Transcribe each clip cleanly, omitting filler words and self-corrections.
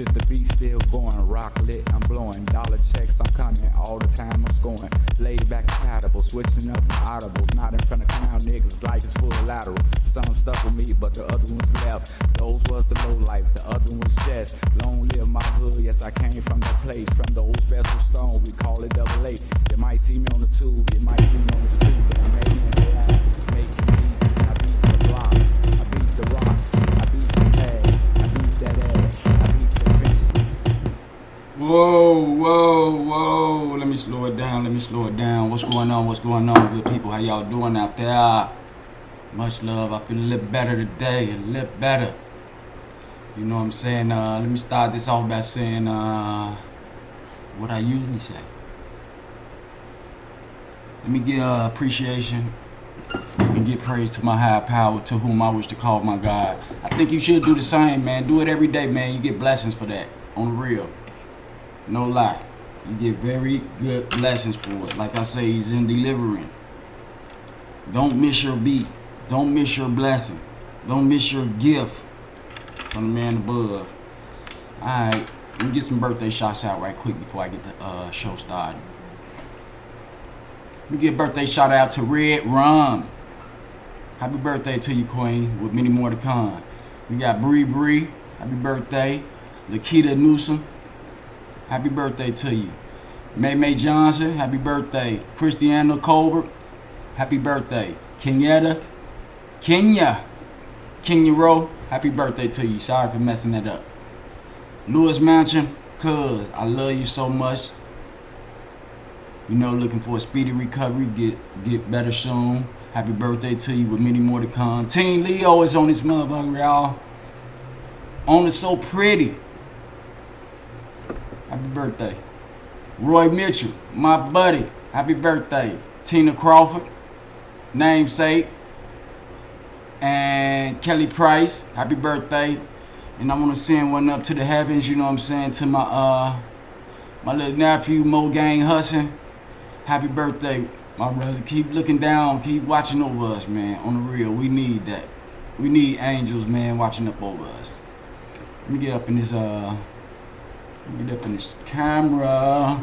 Since the beat still going, rock lit, I'm blowing. Dollar checks, I'm coming, all the time I'm scoring. Laid back compatible, switching up my audibles. Not in front of clown niggas, life is full lateral. Some stuck with me, but the other ones left. Those was the low life, the other one's just. Long live my hood, yes I came from that place. From the old special stone, we call it double A. You might see me on the tube, you might see me on the street, but I made me in the lab, making beats. I beat the block, I beat the rocks, I beat the bag, I beat that ass, I beat the finish. Whoa. Let me slow it down. What's going on, good people? How y'all doing out there? Much love. I feel a little better today, a little better. You know what I'm saying? Let me start this off by saying what I usually say. Let me give appreciation and give praise to my higher power, to whom I wish to call my God. I think you should do the same, man. Do it every day, man. You get blessings for that, on the real. No lie. You get very good blessings for it. Like I say, he's in delivering. Don't miss your beat. Don't miss your blessing. Don't miss your gift from the man above. Alright, let me get some birthday shots out right quick before I get the show started. Let me get a birthday shout out to Red Rum. Happy birthday to you, Queen, with many more to come. We got Bree. Happy birthday. Lakita Newsom. Happy birthday to you. May Johnson. Happy birthday. Christiana Colbert. Happy birthday. Kenya Rowe. Happy birthday to you. Sorry for messing that up. Lewis Mansion. Cuz I love you so much. You know, looking for a speedy recovery. Get better soon. Happy birthday to you with many more to come. Teen Leo is on this motherfucker, y'all. On it so pretty. Happy birthday. Roy Mitchell, my buddy. Happy birthday. Tina Crawford, namesake. And Kelly Price, happy birthday. And I want to send one up to the heavens, you know what I'm saying, to my little nephew, Mo Gang Hussin. Happy birthday, my brother. Keep looking down, keep watching over us, man. On the real, we need that. We need angels, man, watching up over us. Let me get up in this camera.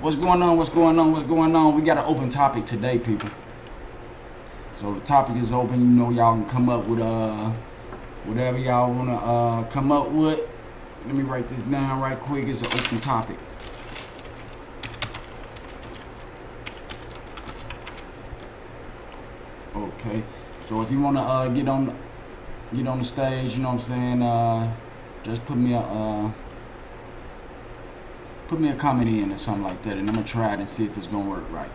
What's going on? We got an open topic today, people. So the topic is open. You know, y'all can come up with whatever y'all wanna come up with. Let me write this down right quick. It's an open topic. Okay. So if you wanna get on the stage, you know what I'm saying, just put me a comment in or something like that, and I'm gonna try it and see if it's gonna work right.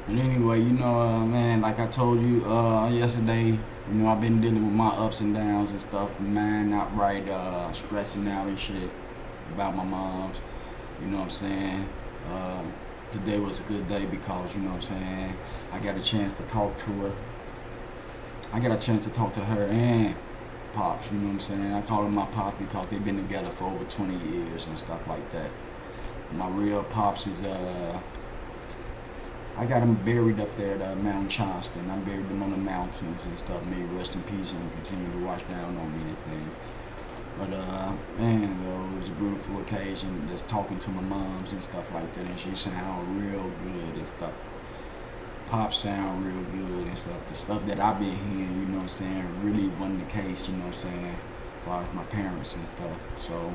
But anyway, you know, man, like I told you yesterday, you know, I've been dealing with my ups and downs and stuff, man, not right, stressing out and shit about my moms. You know what I'm saying? Today was a good day because, you know what I'm saying, I got a chance to talk to her. I got a chance to talk to her and Pops, you know what I'm saying? I call them my Pops because they've been together for over 20 years and stuff like that. My real Pops is, I got him buried up there at Mount Charleston. I buried him on the mountains and stuff. May he rest in peace and continue to watch down on me and things. But, man, it was a beautiful occasion just talking to my moms and stuff like that. And she sound real good and stuff. Pop sound real good and stuff. The stuff that I've been hearing, you know what I'm saying, really wasn't the case, you know what I'm saying, as far as my parents and stuff. So,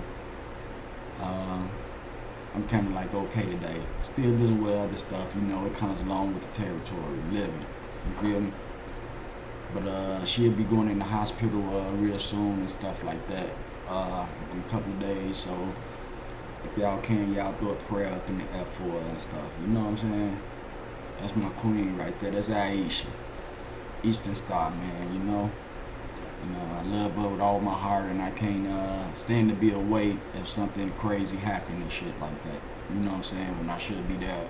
I'm kind of like okay today. Still dealing with other stuff, you know, it comes along with the territory, living, you feel me? But she'll be going in the hospital real soon and stuff like that in a couple of days. So, if y'all can, y'all throw a prayer up in the air for her and stuff, you know what I'm saying? That's my queen right there. That's Aisha. Eastern Star, man, you know. I love her with all my heart, and I can't stand to be away if something crazy happened and shit like that. You know what I'm saying? When I should be there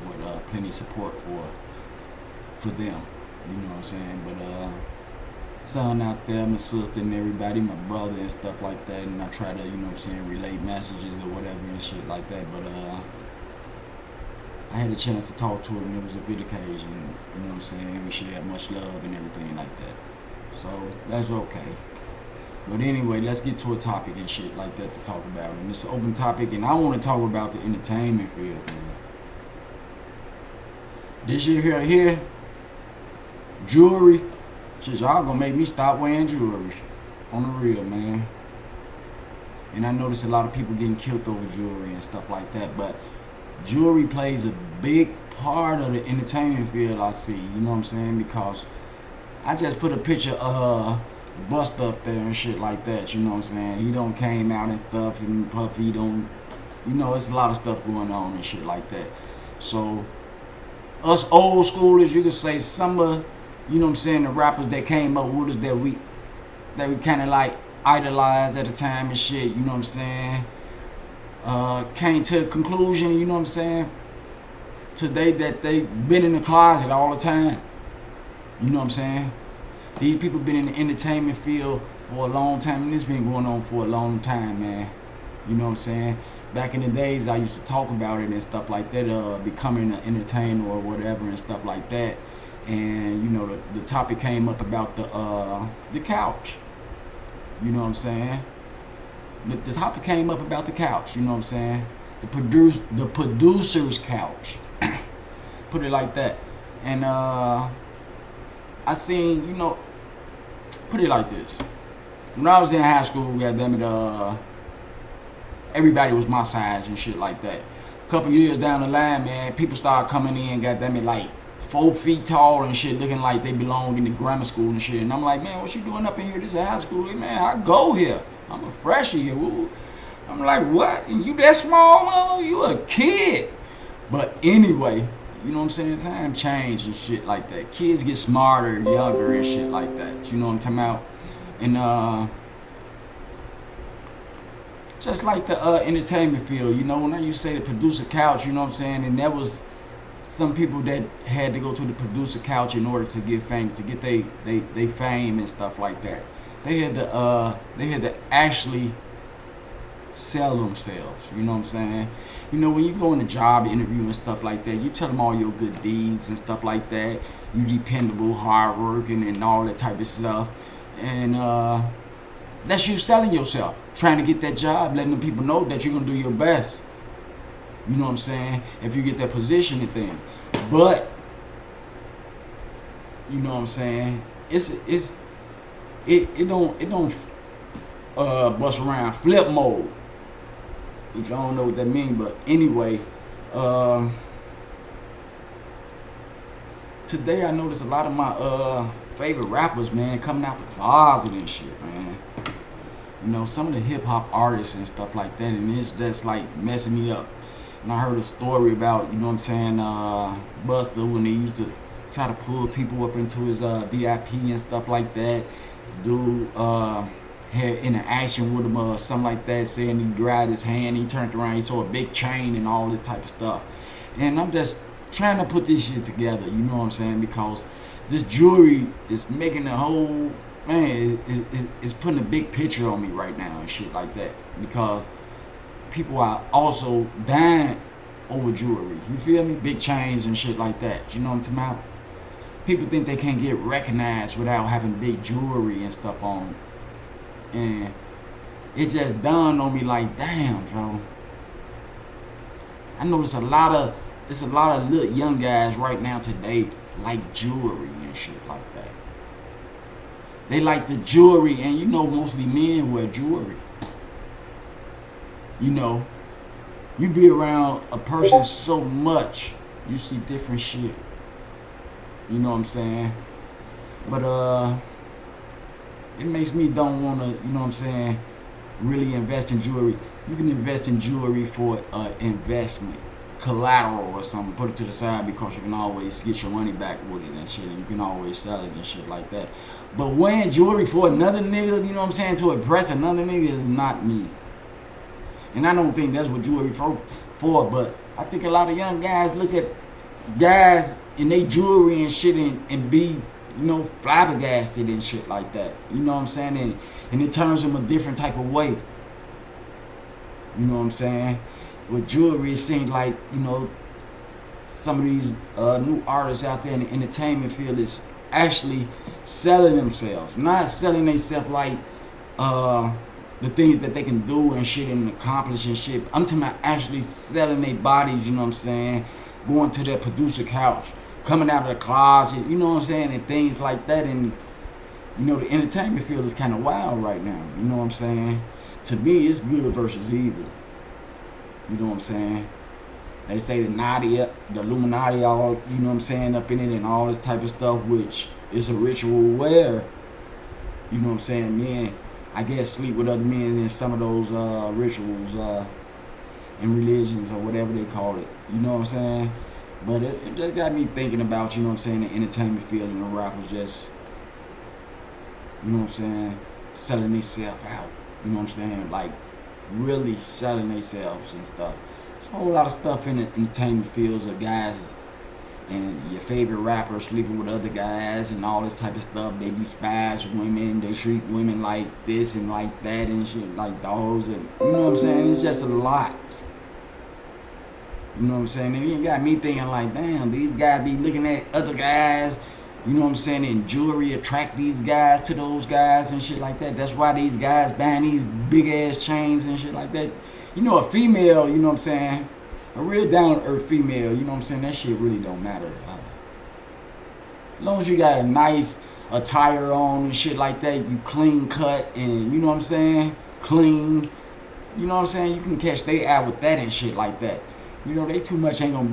with plenty of support for them. You know what I'm saying? But son out there, my sister and everybody, my brother and stuff like that, and I try to, you know what I'm saying, relate messages or whatever and shit like that. But I had a chance to talk to her, and it was a good occasion. You know what I'm saying? We shared much love and everything like that. So that's okay. But anyway, let's get to a topic and shit like that to talk about. And it's an open topic, and I want to talk about the entertainment field, man. This shit here, jewelry, shit, y'all gonna make me stop wearing jewelry. On the real, man. And I notice a lot of people getting killed over jewelry and stuff like that. But jewelry plays a big part of the entertainment field, I see. You know what I'm saying? Because I just put a picture of Bust up there and shit like that, you know what I'm saying? He don't came out and stuff, and Puffy don't, you know, it's a lot of stuff going on and shit like that. So, us old schoolers, you could say some of, you know what I'm saying, the rappers that came up with us that we kind of like idolized at the time and shit, you know what I'm saying? Came to the conclusion, you know what I'm saying, today that they been in the closet all the time. You know what I'm saying? These people been in the entertainment field for a long time, and it's been going on for a long time, man. You know what I'm saying? Back in the days, I used to talk about it and stuff like that, becoming an entertainer or whatever and stuff like that. And, you know, the topic came up about the couch. You know what I'm saying? The topic came up about the couch, you know what I'm saying? The producer's couch. Put it like that. And I seen, you know, put it like this. When I was in high school, goddammit, everybody was my size and shit like that. A couple years down the line, man, people started coming in, goddammit, like 4 feet tall and shit, looking like they belonged in the grammar school and shit. And I'm like, man, what you doing up in here? This is high school. Man, I go here. I'm a freshie here. Woo. I'm like, what? And you that small, mama? You a kid. But anyway, you know what I'm saying? Time changed and shit like that. Kids get smarter, younger and shit like that. You know what I'm talking about? And just like the entertainment field, you know, when I used to say the producer couch, you know what I'm saying? And there was some people that had to go to the producer couch in order to get famous, to get they fame and stuff like that. They had to actually sell themselves, you know what I'm saying? You know, when you go in a job interview and stuff like that, you tell them all your good deeds and stuff like that. You dependable, hardworking, and all that type of stuff. And that's you selling yourself, trying to get that job, letting the people know that you're gonna do your best. You know what I'm saying? If you get that position and thing. But you know what I'm saying? It don't bust around flip mode. Which I don't know what that means, but anyway, today I noticed a lot of my favorite rappers, man, coming out the closet and shit, man. You know, some of the hip hop artists and stuff like that, and it's just like messing me up. And I heard a story about, you know what I'm saying, Busta, when he used to try to pull people up into his VIP and stuff like that. Dude had interaction with him or something like that, saying he grabbed his hand, he turned around, he saw a big chain and all this type of stuff. And I'm just trying to put this shit together, you know what I'm saying, because this jewelry is making the whole, man, it's putting a big picture on me right now and shit like that, because people are also dying over jewelry, you feel me? Big chains and shit like that, you know what I'm talking about? People think they can't get recognized without having big jewelry and stuff on. And it just dawned on me like, damn, bro. I know there's a lot of little young guys right now today like jewelry and shit like that. They like the jewelry, and you know mostly men wear jewelry. You know, you be around a person so much, you see different shit. You know what I'm saying? But it makes me don't want to, you know what I'm saying, really invest in jewelry. You can invest in jewelry for investment, collateral or something. Put it to the side because you can always get your money back with it and shit. And you can always sell it and shit like that. But wearing jewelry for another nigga, you know what I'm saying, to impress another nigga is not me. And I don't think that's what jewelry for. But I think a lot of young guys look at guys in their jewelry and shit and be, you know, flabbergasted and shit like that. You know what I'm saying? And it turns them a different type of way. You know what I'm saying? With jewelry, it seems like, you know, some of these new artists out there in the entertainment field is actually selling themselves. Not selling themselves like the things that they can do and shit and accomplish and shit. I'm talking about actually selling their bodies, you know what I'm saying? Going to their producer couch, coming out of the closet, you know what I'm saying? And things like that. And, you know, the entertainment field is kind of wild right now, you know what I'm saying? To me, it's good versus evil. You know what I'm saying? They say the Illuminati, all, you know what I'm saying, up in it and all this type of stuff, which is a ritual where, you know what I'm saying, men, I guess, sleep with other men in some of those rituals and religions or whatever they call it. You know what I'm saying? But it just got me thinking about, you know what I'm saying, the entertainment field and the rappers just, you know what I'm saying, selling themselves out. You know what I'm saying? Like, really selling themselves and stuff. There's a whole lot of stuff in the entertainment fields of guys and your favorite rappers sleeping with other guys and all this type of stuff. They despise women. They treat women like this and like that and shit, like dogs. And you know what I'm saying? It's just a lot. You know what I'm saying? And it got me thinking like, damn, these guys be looking at other guys, you know what I'm saying, and jewelry attract these guys to those guys and shit like that. That's why these guys buying these big ass chains and shit like that. You know, a female, you know what I'm saying, a real down-to-earth female, you know what I'm saying, that shit really don't matter to her. As long as you got a nice attire on and shit like that, you clean cut and, you know what I'm saying, clean, you know what I'm saying, you can catch they eye with that and shit like that. You know, they too much ain't gonna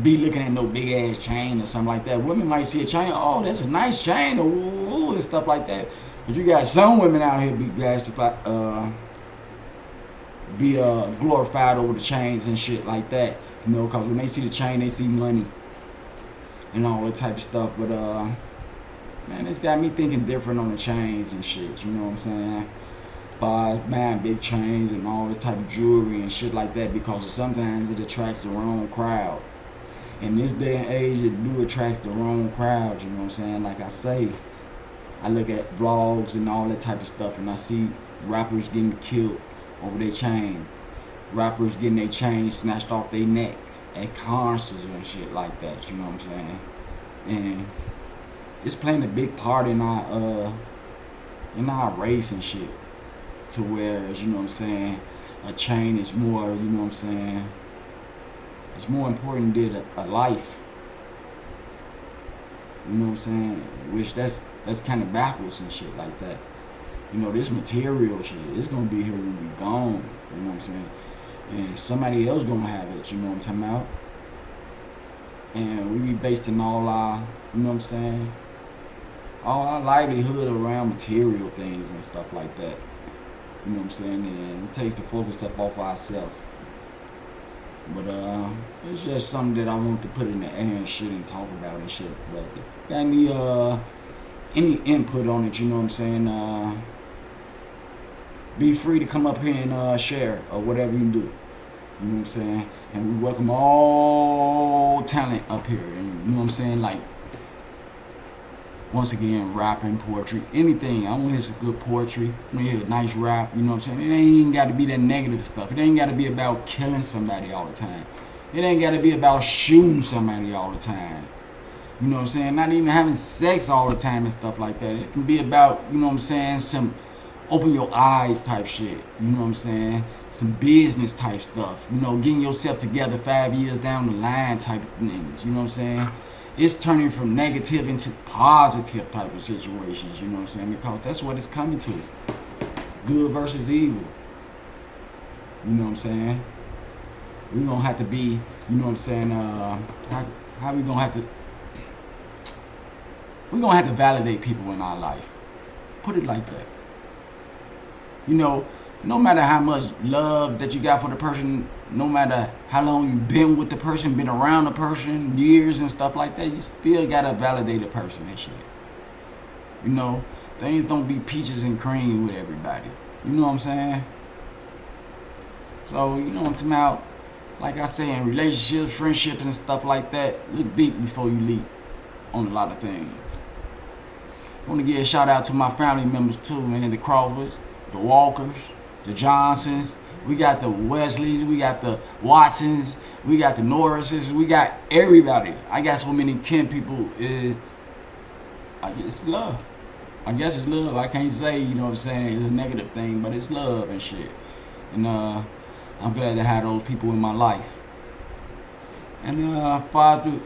be looking at no big ass chain or something like that. Women might see a chain, oh, that's a nice chain, or ooh, and stuff like that. But you got some women out here be glorified over the chains and shit like that, you know, because when they see the chain, they see money and all that type of stuff. But man, it's got me thinking different on the chains and shit, you know what I'm saying? Buying big chains and all this type of jewelry and shit like that, because sometimes it attracts the wrong crowd. In this day and age, it do attract the wrong crowd, you know what I'm saying? Like I say, I look at vlogs and all that type of stuff, and I see rappers getting killed over their chain. Rappers getting their chain snatched off their neck at concerts and shit like that, you know what I'm saying? And it's playing a big part in our race and shit. To where, you know what I'm saying, a chain is more, you know what I'm saying, it's more important than a life. You know what I'm saying? Which that's kind of backwards and shit like that. You know, this material shit, it's gonna be here when we gone. You know what I'm saying? And somebody else gonna have it. You know what I'm talking about? And we be basing all our, you know what I'm saying, all our livelihood around material things and stuff like that. You know what I'm saying? And it takes the focus up off ourselves. But it's just something that I want to put in the air and shit and talk about and shit. But if you got any input on it, you know what I'm saying, be free to come up here and share or whatever you do. You know what I'm saying? And we welcome all talent up here. And you know what I'm saying? Like, once again, rapping, poetry, anything. I want to hear some good poetry. I want to hear a nice rap. You know what I'm saying? It ain't even got to be that negative stuff. It ain't got to be about killing somebody all the time. It ain't got to be about shooting somebody all the time. You know what I'm saying? Not even having sex all the time and stuff like that. It can be about, you know what I'm saying, some open your eyes type shit. You know what I'm saying? Some business type stuff. You know, getting yourself together 5 years down the line type of things. You know what I'm saying? It's turning from negative into positive type of situations, you know what I'm saying? Because that's what it's coming to. Good versus evil. You know what I'm saying? We're going to have to be, you know what I'm saying, how we going to have to, we're going to have to validate people in our life. Put it like that. You know, no matter how much love that you got for the person, no matter how long you've been with the person, been around the person, years and stuff like that, you still gotta validate a person and shit. You know, things don't be peaches and cream with everybody. You know what I'm saying? So, you know what I'm talking about? Like I say, in relationships, friendships and stuff like that, look deep before you leap on a lot of things. I want to give a shout out to my family members too, man. The Crawfords, the Walkers, the Johnsons. We got the Wesleys, we got the Watsons, we got the Norrises, we got everybody. I got so many kin people. It's love. I guess it's love. I can't say, you know what I'm saying, it's a negative thing, but it's love and shit. And I'm glad to have those people in my life. And far through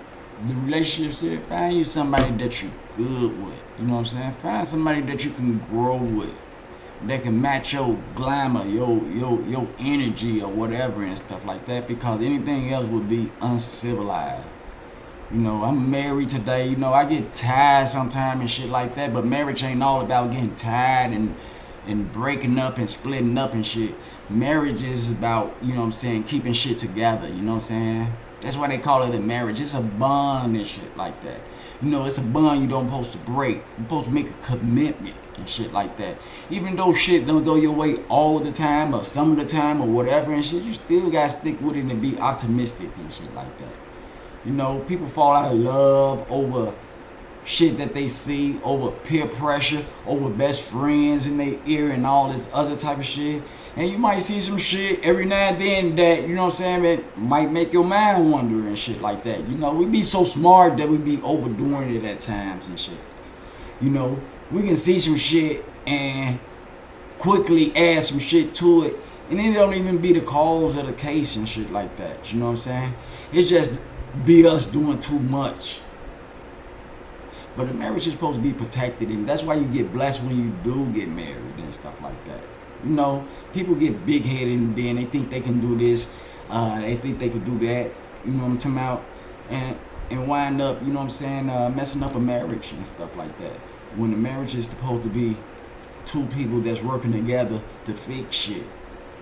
the relationship, find you somebody that you're good with. You know what I'm saying? Find somebody that you can grow with, that can match your glamour, your energy or whatever and stuff like that, because anything else would be uncivilized. You know, I'm married today, you know, I get tired sometimes and shit like that, but marriage ain't all about getting tired and breaking up and splitting up and shit. Marriage is about, you know what I'm saying, keeping shit together, you know what I'm saying? That's why they call it a marriage. It's a bond and shit like that. You know, it's a bond you don't supposed to break. You're supposed to make a commitment and shit like that. Even though shit don't go your way all the time or some of the time or whatever and shit, you still gotta stick with it and be optimistic and shit like that. You know, people fall out of love over shit that they see, over peer pressure, over best friends in their ear and all this other type of shit. And you might see some shit every now and then that, you know what I'm saying, that might make your mind wander and shit like that. You know, we be so smart that we be overdoing it at times and shit. You know, we can see some shit and quickly add some shit to it, and it don't even be the cause of the case and shit like that. You know what I'm saying? It's just be us doing too much. But a marriage is supposed to be protected, and that's why you get blessed when you do get married and stuff like that. You know, people get big-headed and then they think they can do this, they think they could do that, you know what I'm talking about, and wind up, you know what I'm saying, messing up a marriage and stuff like that. When the marriage is supposed to be two people that's working together to fix shit,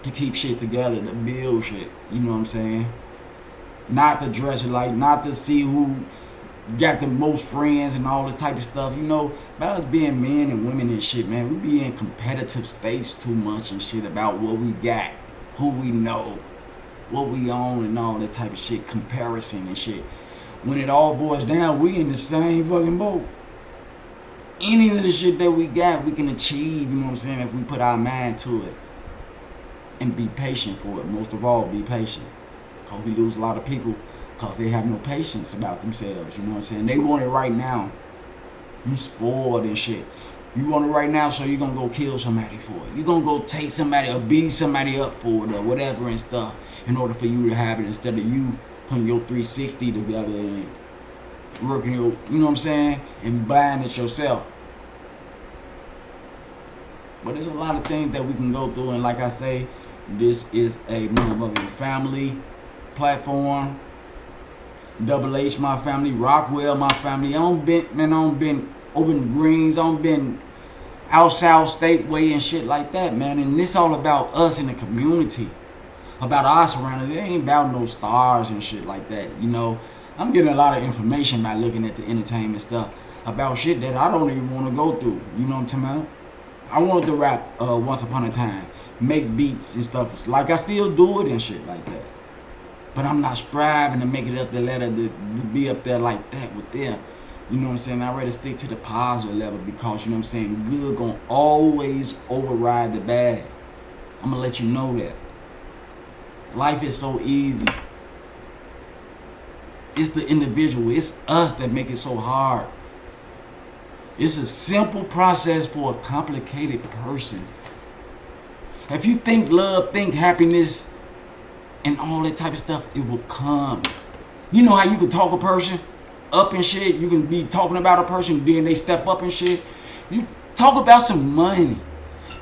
to keep shit together, to build shit, you know what I'm saying? Not to dress alike, not to see who got the most friends and all this type of stuff. You know, about us being men and women and shit, man, we be in competitive states too much and shit about what we got, who we know, what we own and all that type of shit, comparison and shit. When it all boils down, we in the same fucking boat. Any of the shit that we got, we can achieve, you know what I'm saying, if we put our mind to it and be patient for it. Most of all, be patient. Because we lose a lot of people because they have no patience about themselves, you know what I'm saying? They want it right now. You spoiled and shit. You want it right now, so you're going to go kill somebody for it. You're going to go take somebody or beat somebody up for it or whatever and stuff in order for you to have it, instead of you putting your 360 together and working your, you know what I'm saying, and buying it yourself. But there's a lot of things that we can go through, and like I say, this is a motherfucking family platform. Double H, my family. Rockwell, my family. I don't been over in the Greens. I don't been out South State way and shit like that, man. And it's all about us in the community, about our surroundings. It ain't about no stars and shit like that, you know. I'm getting a lot of information by looking at the entertainment stuff about shit that I don't even want to go through. You know what I'm talking about? I wanted to rap once upon a time, make beats and stuff. Like I still do it and shit like that. But I'm not striving to make it up the ladder to be up there like that with them. You know what I'm saying? I'd rather stick to the positive level because, you know what I'm saying, good gonna always override the bad. I'm gonna let you know that. Life is so easy. It's the individual. It's us that make it so hard. It's a simple process for a complicated person. If you think love, think happiness, and all that type of stuff, it will come. You know how you can talk a person up and shit? You can be talking about a person, then they step up and shit. You talk about some money.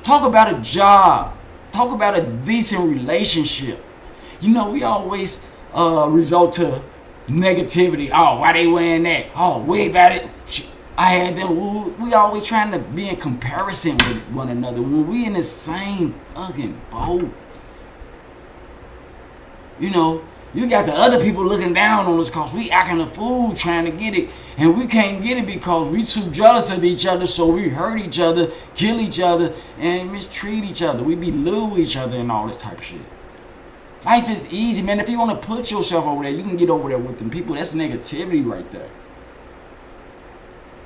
Talk about a job. Talk about a decent relationship. You know, we always resort to negativity. Oh, why they wearing that? Oh, way about it. Shit, I had them. We always trying to be in comparison with one another when we in the same fucking boat. You know, you got the other people looking down on us because we acting a fool trying to get it. And we can't get it because we too jealous of each other, so we hurt each other, kill each other, and mistreat each other. We belittle each other and all this type of shit. Life is easy, man. If you want to put yourself over there, you can get over there with them people. That's negativity right there.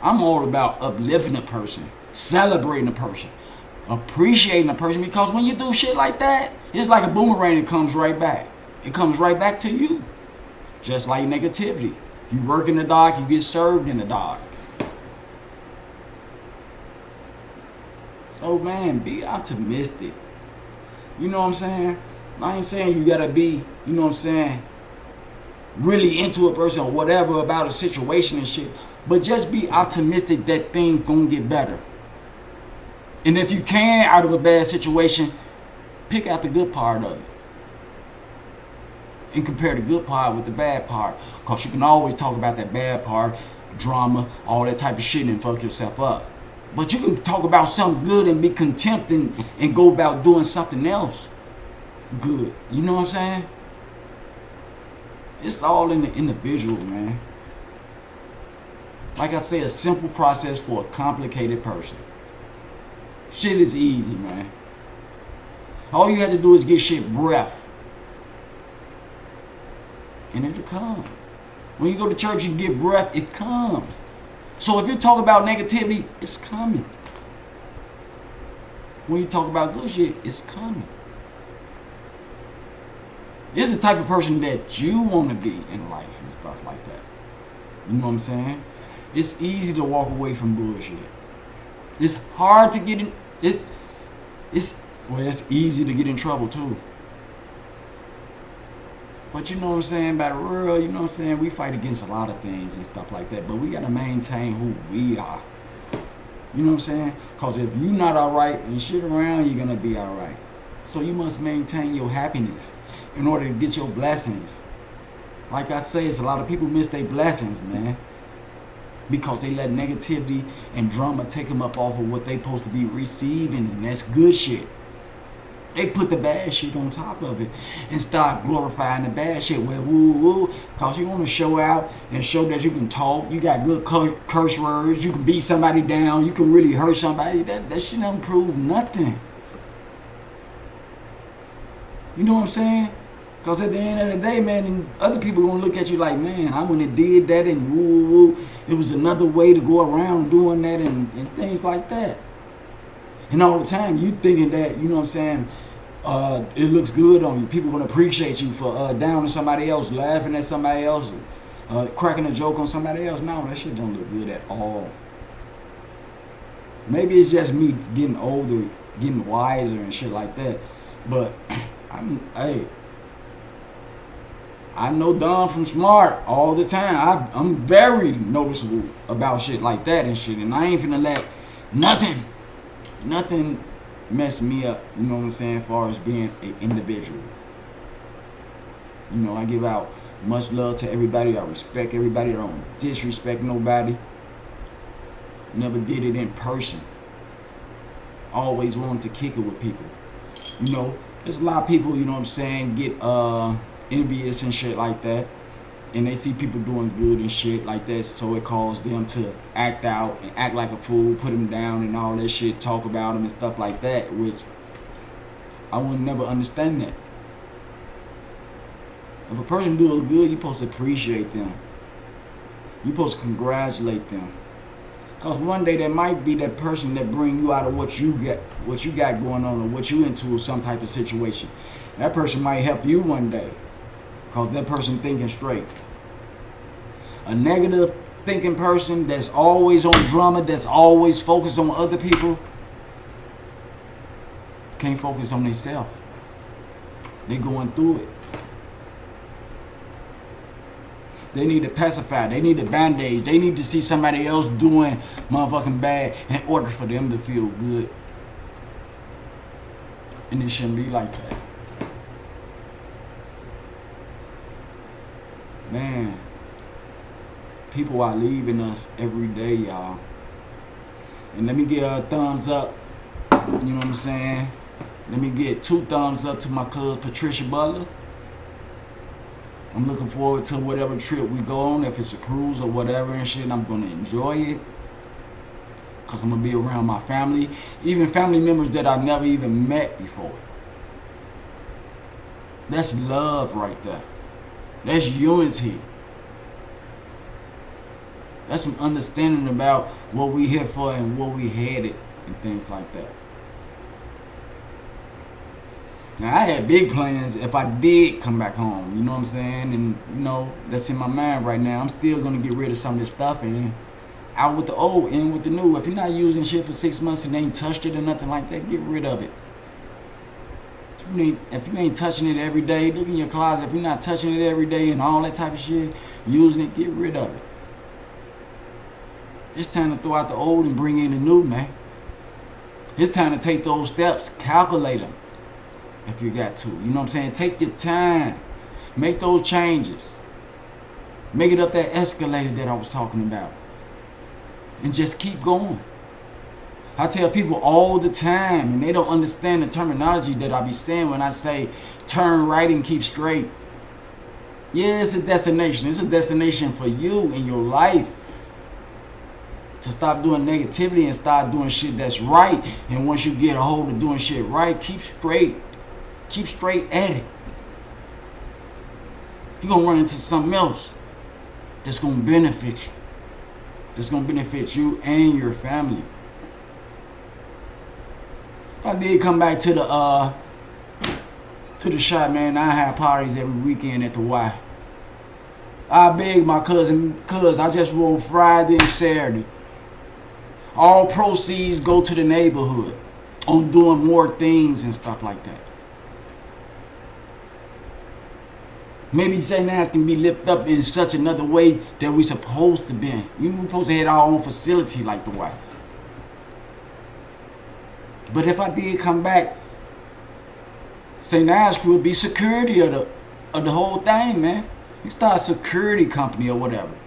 I'm all about uplifting a person, celebrating a person, appreciating a person, because when you do shit like that, it's like a boomerang that comes right back. It comes right back to you. Just like negativity. You work in the dark, you get served in the dark. Oh man, be optimistic. You know what I'm saying? I ain't saying you gotta be, you know what I'm saying, really into a person or whatever about a situation and shit. But just be optimistic that things gonna get better. And if you can, out of a bad situation, pick out the good part of it. And compare the good part with the bad part. Because you can always talk about that bad part, drama, all that type of shit and fuck yourself up. But you can talk about something good and be content and go about doing something else good. You know what I'm saying? It's all in the individual, man. Like I say, a simple process for a complicated person. Shit is easy, man. All you have to do is get shit breath. And it'll come. When you go to church, you get breath, it comes. So if you talk about negativity, it's coming. When you talk about good shit, it's coming. It's the type of person that you want to be in life and stuff like that. You know what I'm saying? It's easy to walk away from bullshit. It's hard to get in. It's easy to get in trouble too. But you know what I'm saying? By the real, you know what I'm saying? We fight against a lot of things and stuff like that. But we got to maintain who we are. You know what I'm saying? Because if you're not all right and shit around, you're going to be all right. So you must maintain your happiness in order to get your blessings. Like I say, it's a lot of people miss their blessings, man. Because they let negativity and drama take them up off of what they supposed to be receiving. And that's good shit. They put the bad shit on top of it and start glorifying the bad shit. Well, woo. Because you want to show out and show that you can talk. You got good curse words. You can beat somebody down. You can really hurt somebody. That shit don't prove nothing. You know what I'm saying? Because at the end of the day, man, other people going to look at you like, man, I went and did that and woo. It was another way to go around doing that and things like that. And all the time, you thinking that, you know what I'm saying, it looks good on you. People going to appreciate you for downing somebody else, laughing at somebody else, cracking a joke on somebody else. No, that shit don't look good at all. Maybe it's just me getting older, getting wiser and shit like that. But, I know Don from Smart all the time. I'm very noticeable about shit like that and shit. And I ain't finna let nothing mess me up, you know what I'm saying, as far as being an individual. You know, I give out much love to everybody. I respect everybody. I don't disrespect nobody. Never did it in person. Always wanted to kick it with people. You know, there's a lot of people, you know what I'm saying, get envious and shit like that. And they see people doing good and shit like that, so it calls them to act out and act like a fool, put them down and all that shit, talk about them and stuff like that, which I would never understand that. If a person doing good, you're supposed to appreciate them. You're supposed to congratulate them. Because one day there might be that person that bring you out of what you got going on or what you into some type of situation. That person might help you one day. Because that person thinking straight. A negative thinking person that's always on drama, that's always focused on other people, can't focus on themselves. They going through it. They need a pacifier. They need a band-aid. They need to see somebody else doing motherfucking bad in order for them to feel good. And it shouldn't be like that. Man, people are leaving us every day, y'all. And let me give a thumbs up. You know what I'm saying? Let me get 2 thumbs up to my cousin Patricia Butler. I'm looking forward to whatever trip we go on, if it's a cruise or whatever and shit. I'm gonna enjoy it. Cause I'm gonna be around my family, even family members that I never even met before. That's love right there. That's unity. That's some understanding about what we here for and what we headed and things like that. Now, I had big plans if I did come back home, you know what I'm saying? And, you know, that's in my mind right now. I'm still going to get rid of some of this stuff and Out with the old, in with the new. If you're not using shit for 6 months and ain't touched it or nothing like that, get rid of it. If you ain't touching it every day, look in your closet. If you're not touching it every day and all that type of shit, using it, get rid of it. It's time to throw out the old and bring in the new, man. It's time to take those steps, calculate them if you got to. You know what I'm saying? Take your time. Make those changes. Make it up that escalator that I was talking about. And just keep going. I tell people all the time, and they don't understand the terminology that I be saying when I say turn right and keep straight. Yeah, it's a destination. It's a destination for you in your life. To stop doing negativity and start doing shit that's right. And once you get a hold of doing shit right, keep straight. Keep straight at it. You're going to run into something else that's going to benefit you. That's going to benefit you and your family. If I did come back to the shop, man, I have parties every weekend at the Y. I beg my cousin, cuz I just want Friday and Saturday. All proceeds go to the neighborhood on doing more things and stuff like that. Maybe St. Anne's can be lifted up in such another way that we supposed to be. We're supposed to have our own facility like the Y. But if I did come back, St. Anne's crew would be security of the whole thing, man. You start a security company or whatever.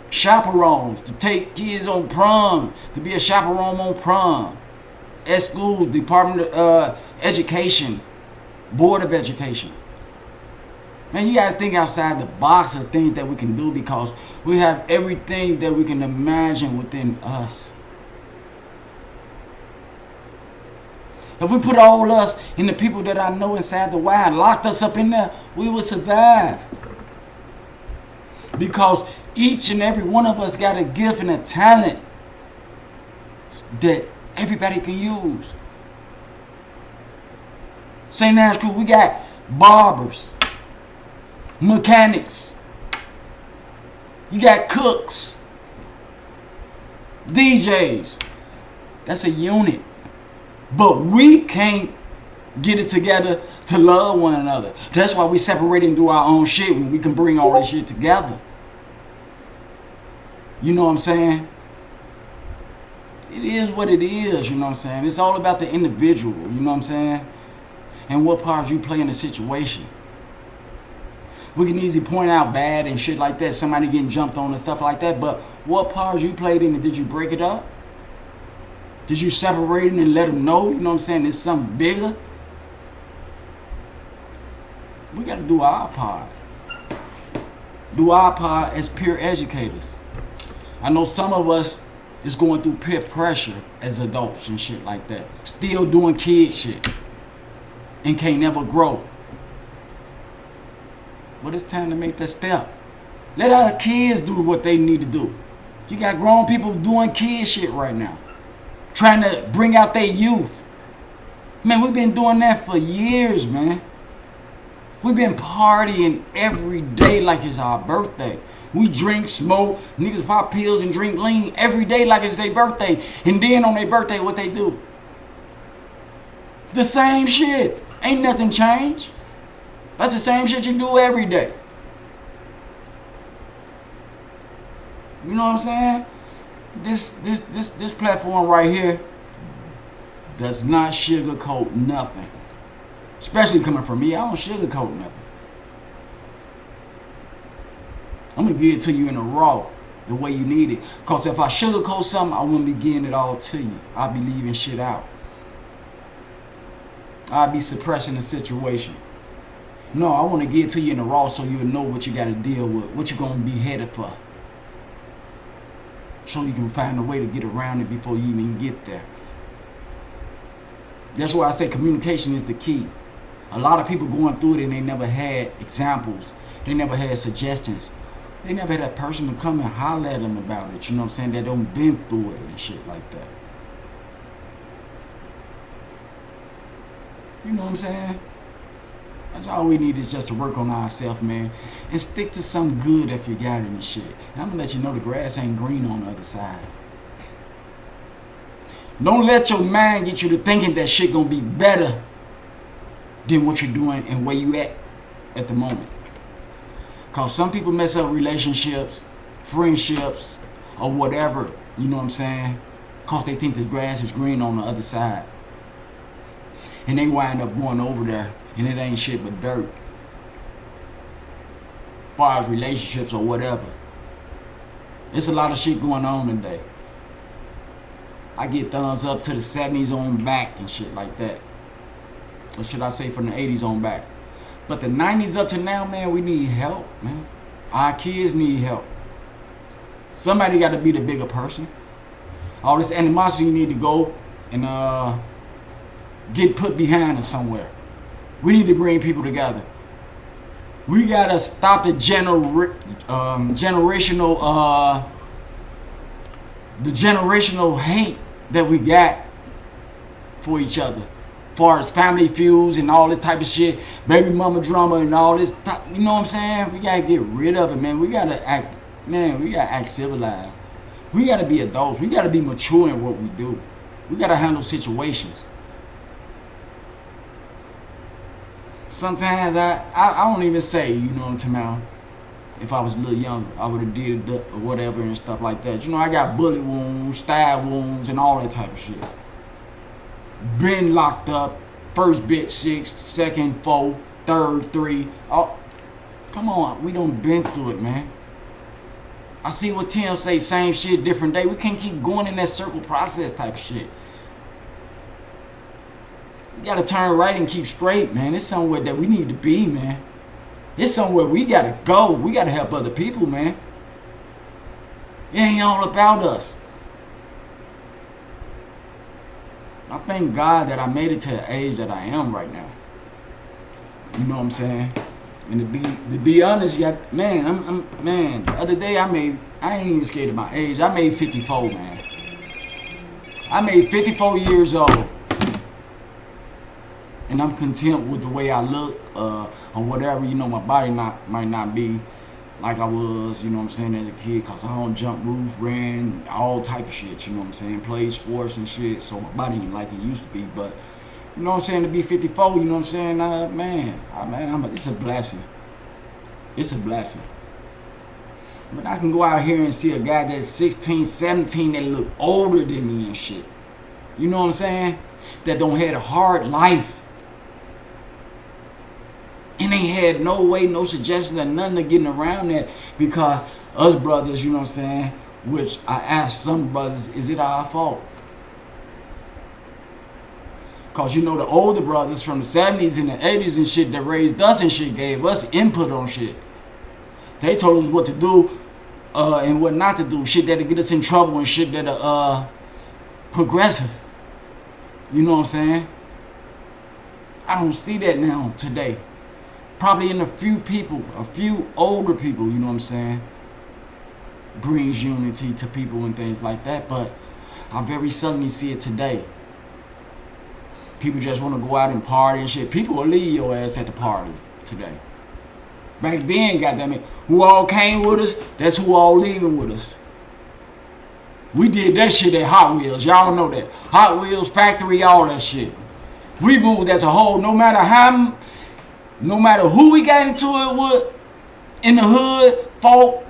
Chaperones to take kids on prom, to be a chaperone on prom. At schools, Department of Education, Board of Education. Man, you gotta think outside the box of things that we can do because we have everything that we can imagine within us. If we put all us and the people that I know inside the Y and locked us up in there, we would survive. Because each and every one of us got a gift and a talent that everybody can use. St. Anne's crew, we got barbers, mechanics, you got cooks, DJs. That's a unit. But we can't get it together to love one another. That's why we separate and do our own shit when we can bring all this shit together. You know what I'm saying? It is what it is, you know what I'm saying? It's all about the individual, you know what I'm saying? And what parts you play in the situation. We can easily point out bad and shit like that, somebody getting jumped on and stuff like that, but what parts you played in it? Did you break it up? Did you separate it and let them know, you know what I'm saying, it's something bigger? We got to do our part. Do our part as peer educators. I know some of us is going through peer pressure as adults and shit like that. Still doing kid shit. And can't never grow. But it's time to make that step. Let our kids do what they need to do. You got grown people doing kid shit right now. Trying to bring out their youth. Man, we've been doing that for years, man. We've been partying every day like it's our birthday. We drink, smoke, niggas pop pills and drink lean every day like it's their birthday. And then on their birthday, what they do? The same shit. Ain't nothing changed. That's the same shit you do every day. You know what I'm saying? This platform right here does not sugarcoat nothing. Especially coming from me, I don't sugarcoat nothing. I'm going to give it to you in the raw, the way you need it. Because if I sugarcoat something, I wouldn't be giving it all to you. I'll be leaving shit out. I'll be suppressing the situation. No, I want to give it to you in the raw so you'll know what you got to deal with, what you're going to be headed for. So you can find a way to get around it before you even get there. That's why I say communication is the key. A lot of people going through it and they never had examples. They never had suggestions. They never had a person to come and holler at them about it. You know what I'm saying? That don't been through it and shit like that. You know what I'm saying? That's all we need is just to work on ourselves, man. And stick to something good if you got it and shit. And I'm going to let you know the grass ain't green on the other side. Don't let your mind get you to thinking that shit gonna be better than what you're doing and where you at the moment. Cause some people mess up relationships, friendships, or whatever, you know what I'm saying? Cause they think the grass is green on the other side. And they wind up going over there and it ain't shit but dirt. As far as relationships or whatever. It's a lot of shit going on today. I get thumbs up to the 70s on back and shit like that. Or should I say from the 80s on back. But the 90s up to now, man, we need help, man. Our kids need help. Somebody got to be the bigger person. All this animosity need to go and get put behind us somewhere. We need to bring people together. We got to stop the generational hate that we got for each other. As far as family feuds and all this type of shit, baby mama drama and all this, you know what I'm saying? We gotta get rid of it, man. We gotta act civilized. We gotta be adults. We gotta be mature in what we do. We gotta handle situations. Sometimes I don't even say, you know what I'm talking about. If I was a little younger, I would have did it or whatever and stuff like that. You know, I got bullet wounds, stab wounds, and all that type of shit. Been locked up, first bit 6, second 4, third 3. Oh, come on, we done been through it, man. I see what Tim say, same shit, different day. We can't keep going in that circle process type of shit. We gotta turn right and keep straight, man. It's somewhere that we need to be, man. It's somewhere we gotta go. We gotta help other people, man. It ain't all about us. I thank God that I made it to the age that I am right now. You know what I'm saying? And to be honest, man, man. The other day I ain't even scared of my age. I made 54, man. I made 54 years old, and I'm content with the way I look, or whatever. You know, my body might not be like I was, you know what I'm saying, as a kid, cause I don't jump roof, ran, all type of shit, you know what I'm saying, played sports and shit, so my body ain't like it used to be, but, you know what I'm saying, to be 54, you know what I'm saying, it's a blessing. It's a blessing. But I can go out here and see a guy that's 16, 17 that look older than me and shit. You know what I'm saying? That don't had a hard life. And ain't had no way, no suggestion or nothing of getting around that, because us brothers, you know what I'm saying, which I asked some brothers, is it our fault? Because, you know, the older brothers from the 70s and the 80s and shit that raised us and shit gave us input on shit. They told us what to do and what not to do. Shit that'll get us in trouble and shit that'll progressive. You know what I'm saying? I don't see that now today. Probably in a few older people, you know what I'm saying, brings unity to people and things like that, but I very seldomly see it today. People just want to go out and party and shit. People will leave your ass at the party today. Back then, goddammit, who all came with us, that's who all leaving with us. We did that shit at Hot Wheels, y'all know that. Hot Wheels, factory, all that shit. We moved as a whole, no matter who we got into it with, in the hood, folk,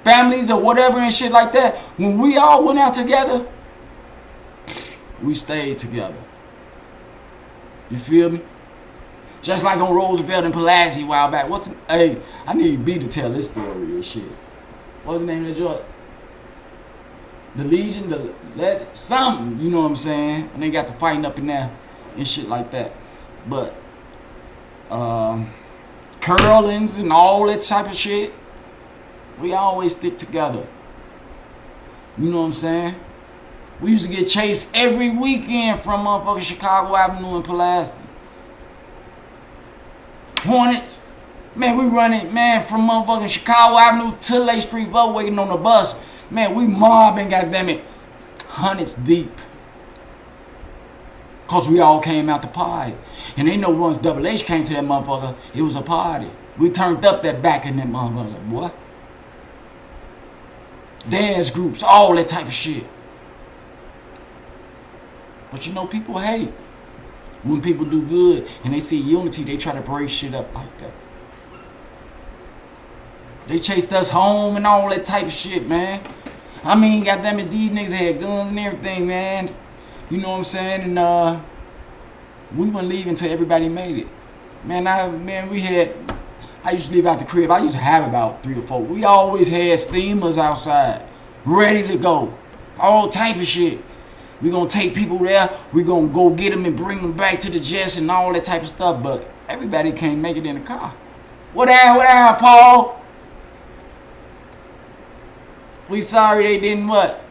families or whatever and shit like that, when we all went out together, we stayed together. You feel me? Just like on Roosevelt and Pulaski a while back. Hey, I need B to tell this story and shit. What's the name of that joint? The Legion, the Legend, something, you know what I'm saying? And they got to fighting up in there and shit like that. But curlings and all that type of shit, we always stick together. You know what I'm saying? We used to get chased every weekend from motherfucking Chicago Avenue and Pulaski. Hornets, man, we running, man, from motherfucking Chicago Avenue to Lake Street Road waiting on the bus. Man, we mobbing, goddammit, hundreds deep. Cause we all came out the party. And they know once Double H came to that motherfucker, it was a party. We turned up that back in that motherfucker, boy. Dance groups, all that type of shit. But you know, people hate when people do good and they see unity. They try to break shit up like that. They chased us home and all that type of shit, man. I mean, goddamn it, these niggas had guns and everything, man. You know what I'm saying? And we wouldn't leave until everybody made it. Man, I used to leave out the crib. I used to have about 3 or 4. We always had steamers outside, ready to go. All type of shit. We gonna take people there. We gonna go get them and bring them back to the Jets and all that type of stuff. But everybody can't make it in the car. What down, Paul? We sorry they didn't what?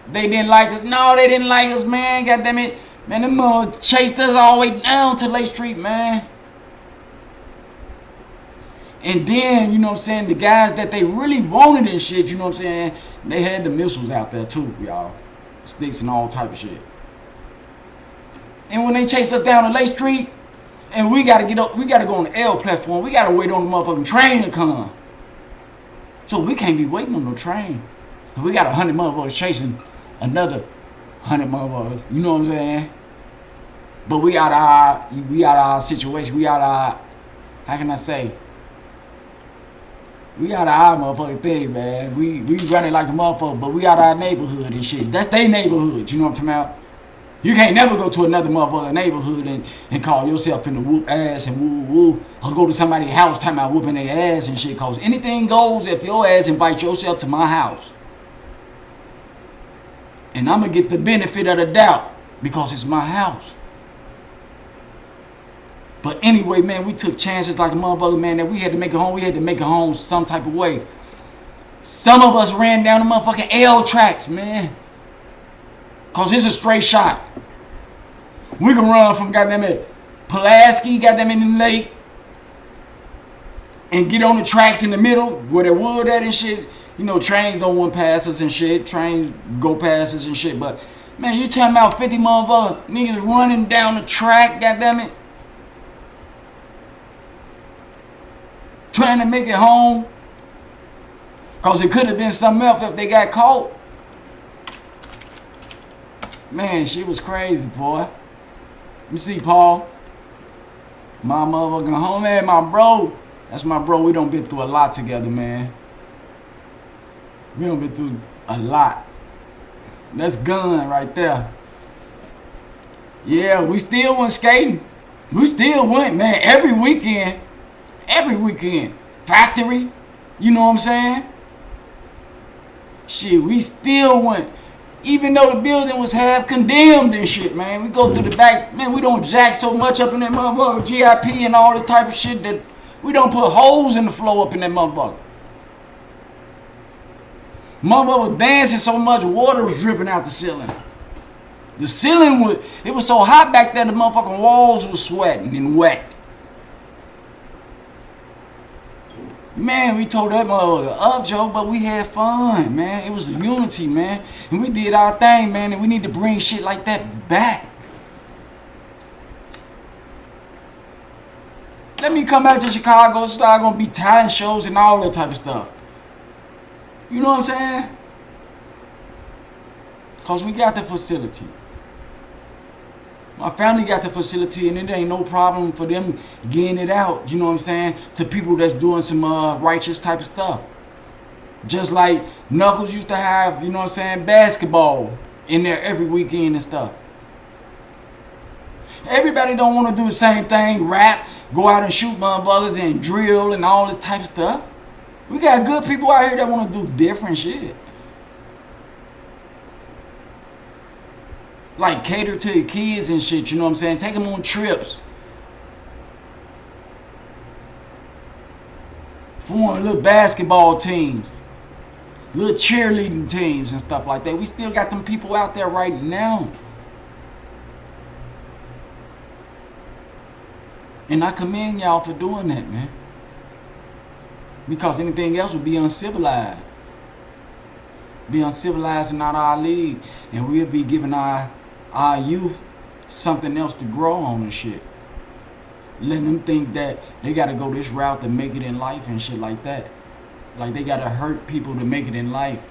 They didn't like us. No, they didn't like us, man. Goddamn it. Man, them chased us all the way down to Lake Street, man. And then, you know what I'm saying, the guys that they really wanted and shit, you know what I'm saying, they had the missiles out there too, y'all. Sticks and all type of shit. And when they chased us down to Lake Street, and we gotta get up, we gotta go on the L platform, we gotta wait on the motherfucking train to come. So we can't be waiting on no train. We got 100 motherfuckers chasing another 100 motherfuckers. You know what I'm saying? But we out our situation. We out our, how can I say? We out of our motherfucking thing, man. We running like a motherfucker, but we out of our neighborhood and shit. That's their neighborhood. You know what I'm talking about? You can't never go to another motherfucking neighborhood and call yourself in the whoop ass and woo woo, or go to somebody's house talking about whooping their ass and shit. Cause anything goes if your ass invites yourself to my house. And I'm gonna get the benefit of the doubt because it's my house. But anyway, man, we took chances like a motherfucker, man, that we had to make it home. We had to make it home some type of way. Some of us ran down the motherfucking L tracks, man. Cause it's a straight shot. We can run from goddamn it Pulaski, goddamn it in the lake, and get on the tracks in the middle where the wood at and shit. You know, trains don't want past us and shit. Trains go past us and shit. But man, you talking about 50 motherfuckers niggas running down the track, goddamn it, trying to make it home. Cause it could have been something else if they got caught. Man, shit was crazy, boy. Let me see, Paul. My motherfucking homie, my bro. That's my bro. We done been through a lot together, man. We done been through a lot. That's gun right there. Yeah, we still went skating. We still went, man, every weekend. Every weekend. Factory. You know what I'm saying? Shit, we still went. Even though the building was half condemned and shit, man. We go to the back, man, we don't jack so much up in that motherfucker, GIP and all this type of shit that we don't put holes in the floor up in that motherfucker. Motherfucker was dancing so much, water was dripping out the ceiling. The ceiling it was so hot back there, the motherfucking walls was sweating and wet. Man, we told that motherfucker up, Joe, but we had fun, man. It was a unity, man. And we did our thing, man, and we need to bring shit like that back. Let me come back to Chicago, start gonna be talent shows and all that type of stuff. You know what I'm saying? Cause we got the facility. My family got the facility, and it ain't no problem for them getting it out, you know what I'm saying, to people that's doing some righteous type of stuff. Just like Knuckles used to have, you know what I'm saying, basketball in there every weekend and stuff. Everybody don't want to do the same thing, rap, go out and shoot motherfuckers and drill and all this type of stuff. We got good people out here that want to do different shit. Like cater to the kids and shit, you know what I'm saying? Take them on trips. Form little basketball teams. Little cheerleading teams and stuff like that. We still got them people out there right now. And I commend y'all for doing that, man. Because anything else would be uncivilized. Be uncivilized and not our league. And we'll be giving our youth something else to grow on and shit. Letting them think that they gotta go this route to make it in life and shit like that. Like they gotta hurt people to make it in life.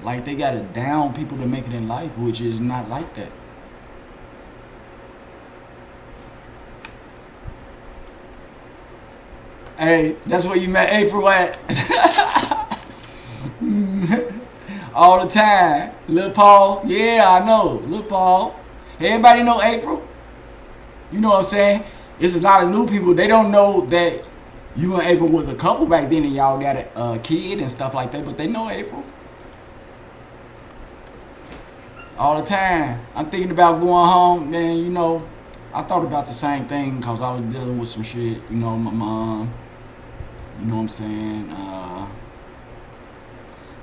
Like they gotta down people to make it in life, which is not like that. Hey, that's where you met April at. All the time. Lil Paul. Yeah, I know. Lil Paul. Everybody know April. You know what I'm saying? It's a lot of new people. They don't know that you and April was a couple back then and y'all got a kid and stuff like that, but they know April. All the time. I'm thinking about going home, man, you know, I thought about the same thing because I was dealing with some shit, you know, my mom, you know what I'm saying?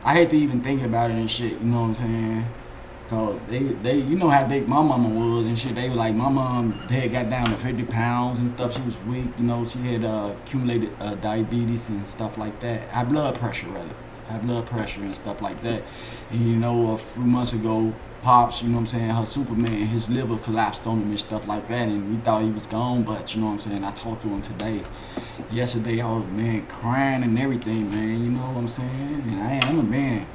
I hate to even think about it and shit, you know what I'm saying? So they you know how my mama was and shit. They were like, my mom had got down to 50 pounds and stuff. She was weak, you know. She had accumulated diabetes and stuff like that. High blood pressure, rather. High blood pressure and stuff like that. And you know, a few months ago, Pops, you know what I'm saying, her Superman, his liver collapsed on him and stuff like that. And we thought he was gone, but you know what I'm saying, I talked to him today. Yesterday, I was, man, crying and everything, man. You know what I'm saying? And I am a man.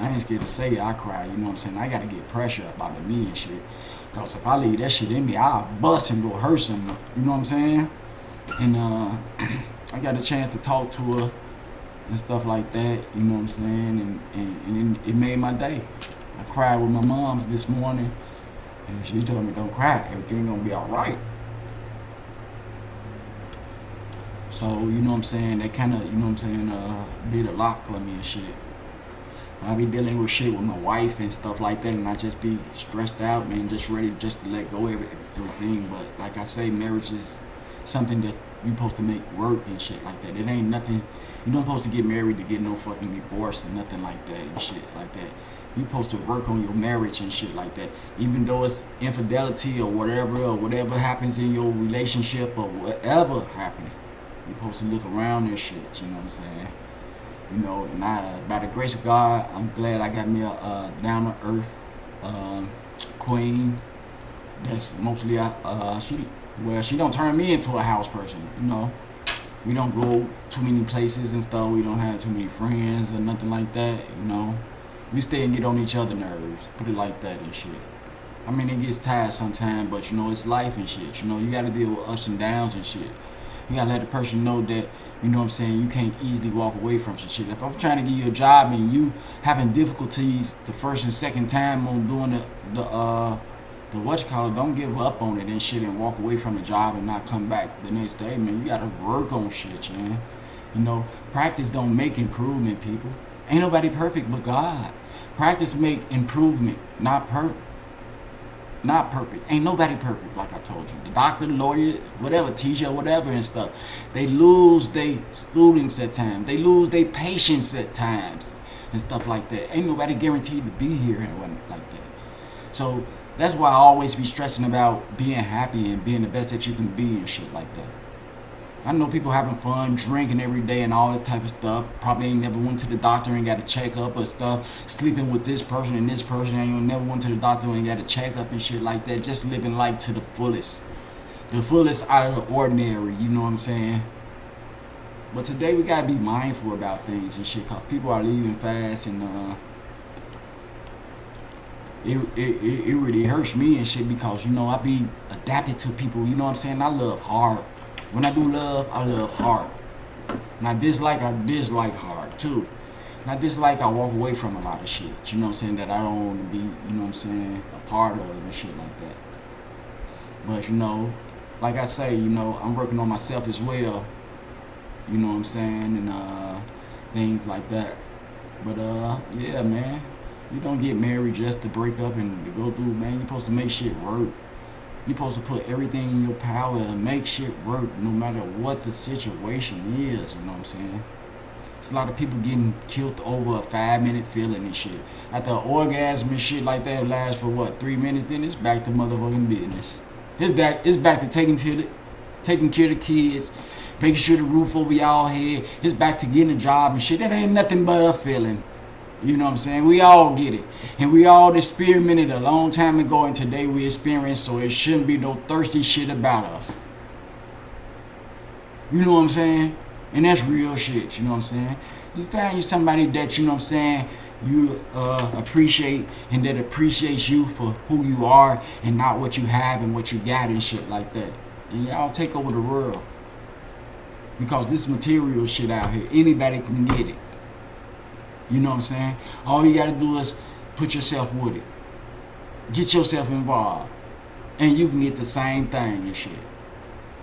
I ain't scared to say it, I cry, you know what I'm saying? I gotta get pressure up out of me and shit. Cause if I leave that shit in me, I'll bust and go hurt something, you know what I'm saying? And I got a chance to talk to her and stuff like that, you know what I'm saying? And it made my day. I cried with my moms this morning and she told me, don't cry, everything gonna be all right. So, you know what I'm saying, that kinda, you know what I'm saying, did a lot for me and shit. I be dealing with shit with my wife and stuff like that, and I just be stressed out, man, just ready just to let go of everything. But like I say, marriage is something that you supposed to make work and shit like that. It ain't nothing. You don't supposed to get married to get no fucking divorce and nothing like that and shit like that. You supposed to work on your marriage and shit like that. Even though it's infidelity or whatever happens in your relationship or whatever happened, you supposed to look around and shit. You know what I'm saying? You know, and by the grace of God, I'm glad I got me a down to earth queen. That's mostly she don't turn me into a house person. You know, we don't go too many places and stuff. We don't have too many friends or nothing like that. You know, we stay and get on each other's nerves. Put it like that and shit. I mean, it gets tired sometimes, but you know, it's life and shit. You know, you got to deal with ups and downs and shit. You gotta let the person know that, you know what I'm saying, you can't easily walk away from some shit. If I'm trying to give you a job and you having difficulties the first and second time on doing the whatchamacallit, don't give up on it and shit and walk away from the job and not come back the next day, man. You gotta work on shit, man. You know, practice don't make improvement, people. Ain't nobody perfect but God. Practice make improvement, not perfect. Not perfect. Ain't nobody perfect, like I told you. The doctor, the lawyer, whatever, teacher, whatever and stuff. They lose their students at times. They lose their patience at times and stuff like that. Ain't nobody guaranteed to be here and whatnot like that. So that's why I always be stressing about being happy and being the best that you can be and shit like that. I know people having fun, drinking every day and all this type of stuff. Probably ain't never went to the doctor and got a checkup or stuff. Sleeping with this person and this person ain't never went to the doctor and got a checkup and shit like that. Just living life to the fullest. The fullest out of the ordinary, you know what I'm saying? But today we gotta be mindful about things and shit, cause people are leaving fast and it really hurts me and shit because, you know, I be adapted to people, you know what I'm saying? I love hard. When I do love, I love hard. And I dislike hard too. And I dislike, I walk away from a lot of shit, you know what I'm saying, that I don't want to be, you know what I'm saying, a part of and shit like that. But, you know, like I say, you know, I'm working on myself as well, you know what I'm saying, and things like that. But, yeah, man, you don't get married just to break up and to go through, man. You're supposed to make shit work. You're supposed to put everything in your power to make shit work no matter what the situation is, you know what I'm saying? It's a lot of people getting killed over a 5-minute feeling and shit. After an orgasm and shit like that lasts for what, 3 minutes, then it's back to motherfucking business. It's back to taking care of the kids, making sure the roof over y'all head. It's back to getting a job and shit. That ain't nothing but a feeling. You know what I'm saying? We all get it. And we all experimented a long time ago, and today we experience, so it shouldn't be no thirsty shit about us. You know what I'm saying? And that's real shit, you know what I'm saying? You find you somebody that, you know what I'm saying, you appreciate and that appreciates you for who you are and not what you have and what you got and shit like that. And y'all take over the world. Because this material shit out here, anybody can get it. You know what I'm saying? All you gotta do is put yourself with it. Get yourself involved. And you can get the same thing and shit.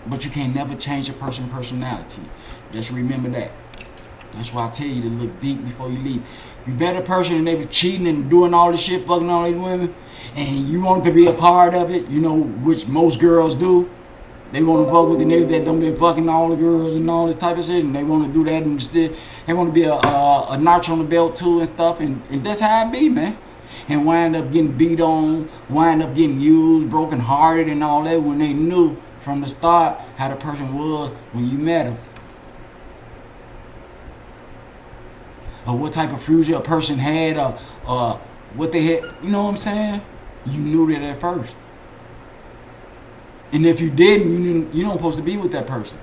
But you can't never change a person's personality. Just remember that. That's why I tell you to look deep before you leave. You better person and they was cheating and doing all this shit, fucking all these women, and you want to be a part of it, you know, which most girls do. They want to fuck with the niggas that don't been fucking all the girls and all this type of shit, and they want to do that and still, they want to be a notch on the belt too and stuff, and that's how it be, man. And wind up getting beat on, wind up getting used, broken hearted and all that when they knew from the start how the person was when you met him. Or what type of future a person had, or what they had, you know what I'm saying? You knew that at first. And if you didn't, you don't supposed to be with that person.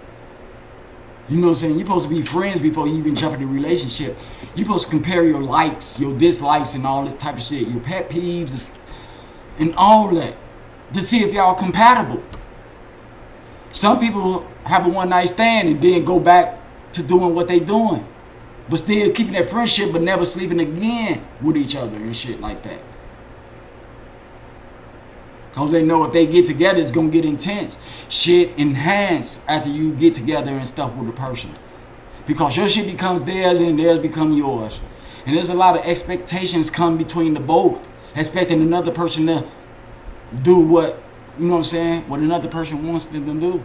You know what I'm saying? You're supposed to be friends before you even jump in a relationship. You're supposed to compare your likes, your dislikes, and all this type of shit, your pet peeves, and all that, to see if y'all compatible. Some people have a one-night stand and then go back to doing what they doing, but still keeping that friendship, but never sleeping again with each other and shit like that. Because they know if they get together, it's going to get intense. Shit enhance after you get together and stuff with a person. Because your shit becomes theirs and theirs become yours. And there's a lot of expectations come between the both. Expecting another person to do what, you know what I'm saying, what another person wants them to do.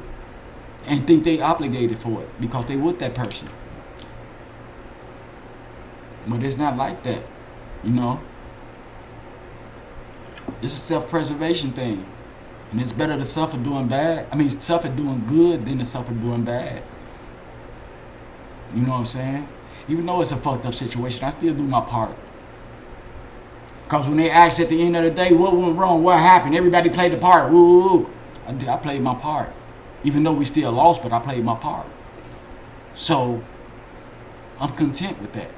And think they obligated for it because they with that person. But it's not like that, you know. It's a self-preservation thing. And it's better to suffer doing bad. Suffer doing good than to suffer doing bad. You know what I'm saying? Even though it's a fucked up situation, I still do my part. Because when they ask at the end of the day, what went wrong, what happened, everybody played the part. Woo. I played my part. Even though we still lost, but I played my part. So, I'm content with that.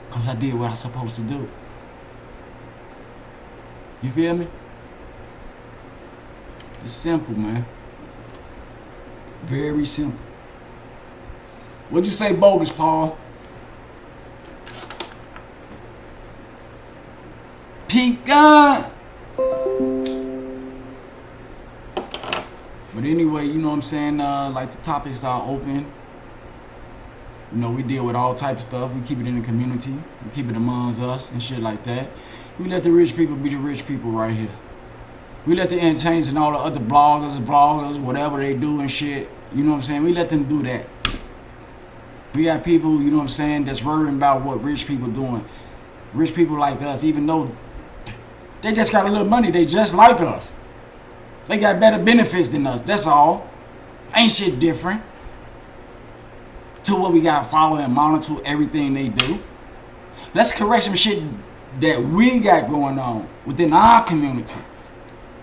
Because I did what I was supposed to do. You feel me? It's simple, man. Very simple. What'd you say, bogus, Paul? Pete gun. But anyway, you know what I'm saying? Like the topics are open. You know, we deal with all types of stuff. We keep it in the community. We keep it amongst us and shit like that. We let the rich people be the rich people right here. We let the entertainers and all the other vloggers, whatever they do and shit, you know what I'm saying? We let them do that. We got people, you know what I'm saying, that's worrying about what rich people doing. Rich people like us, even though they just got a little money, they just like us. They got better benefits than us, that's all. Ain't shit different to what we got to follow and monitor everything they do. Let's correct some shit that we got going on within our community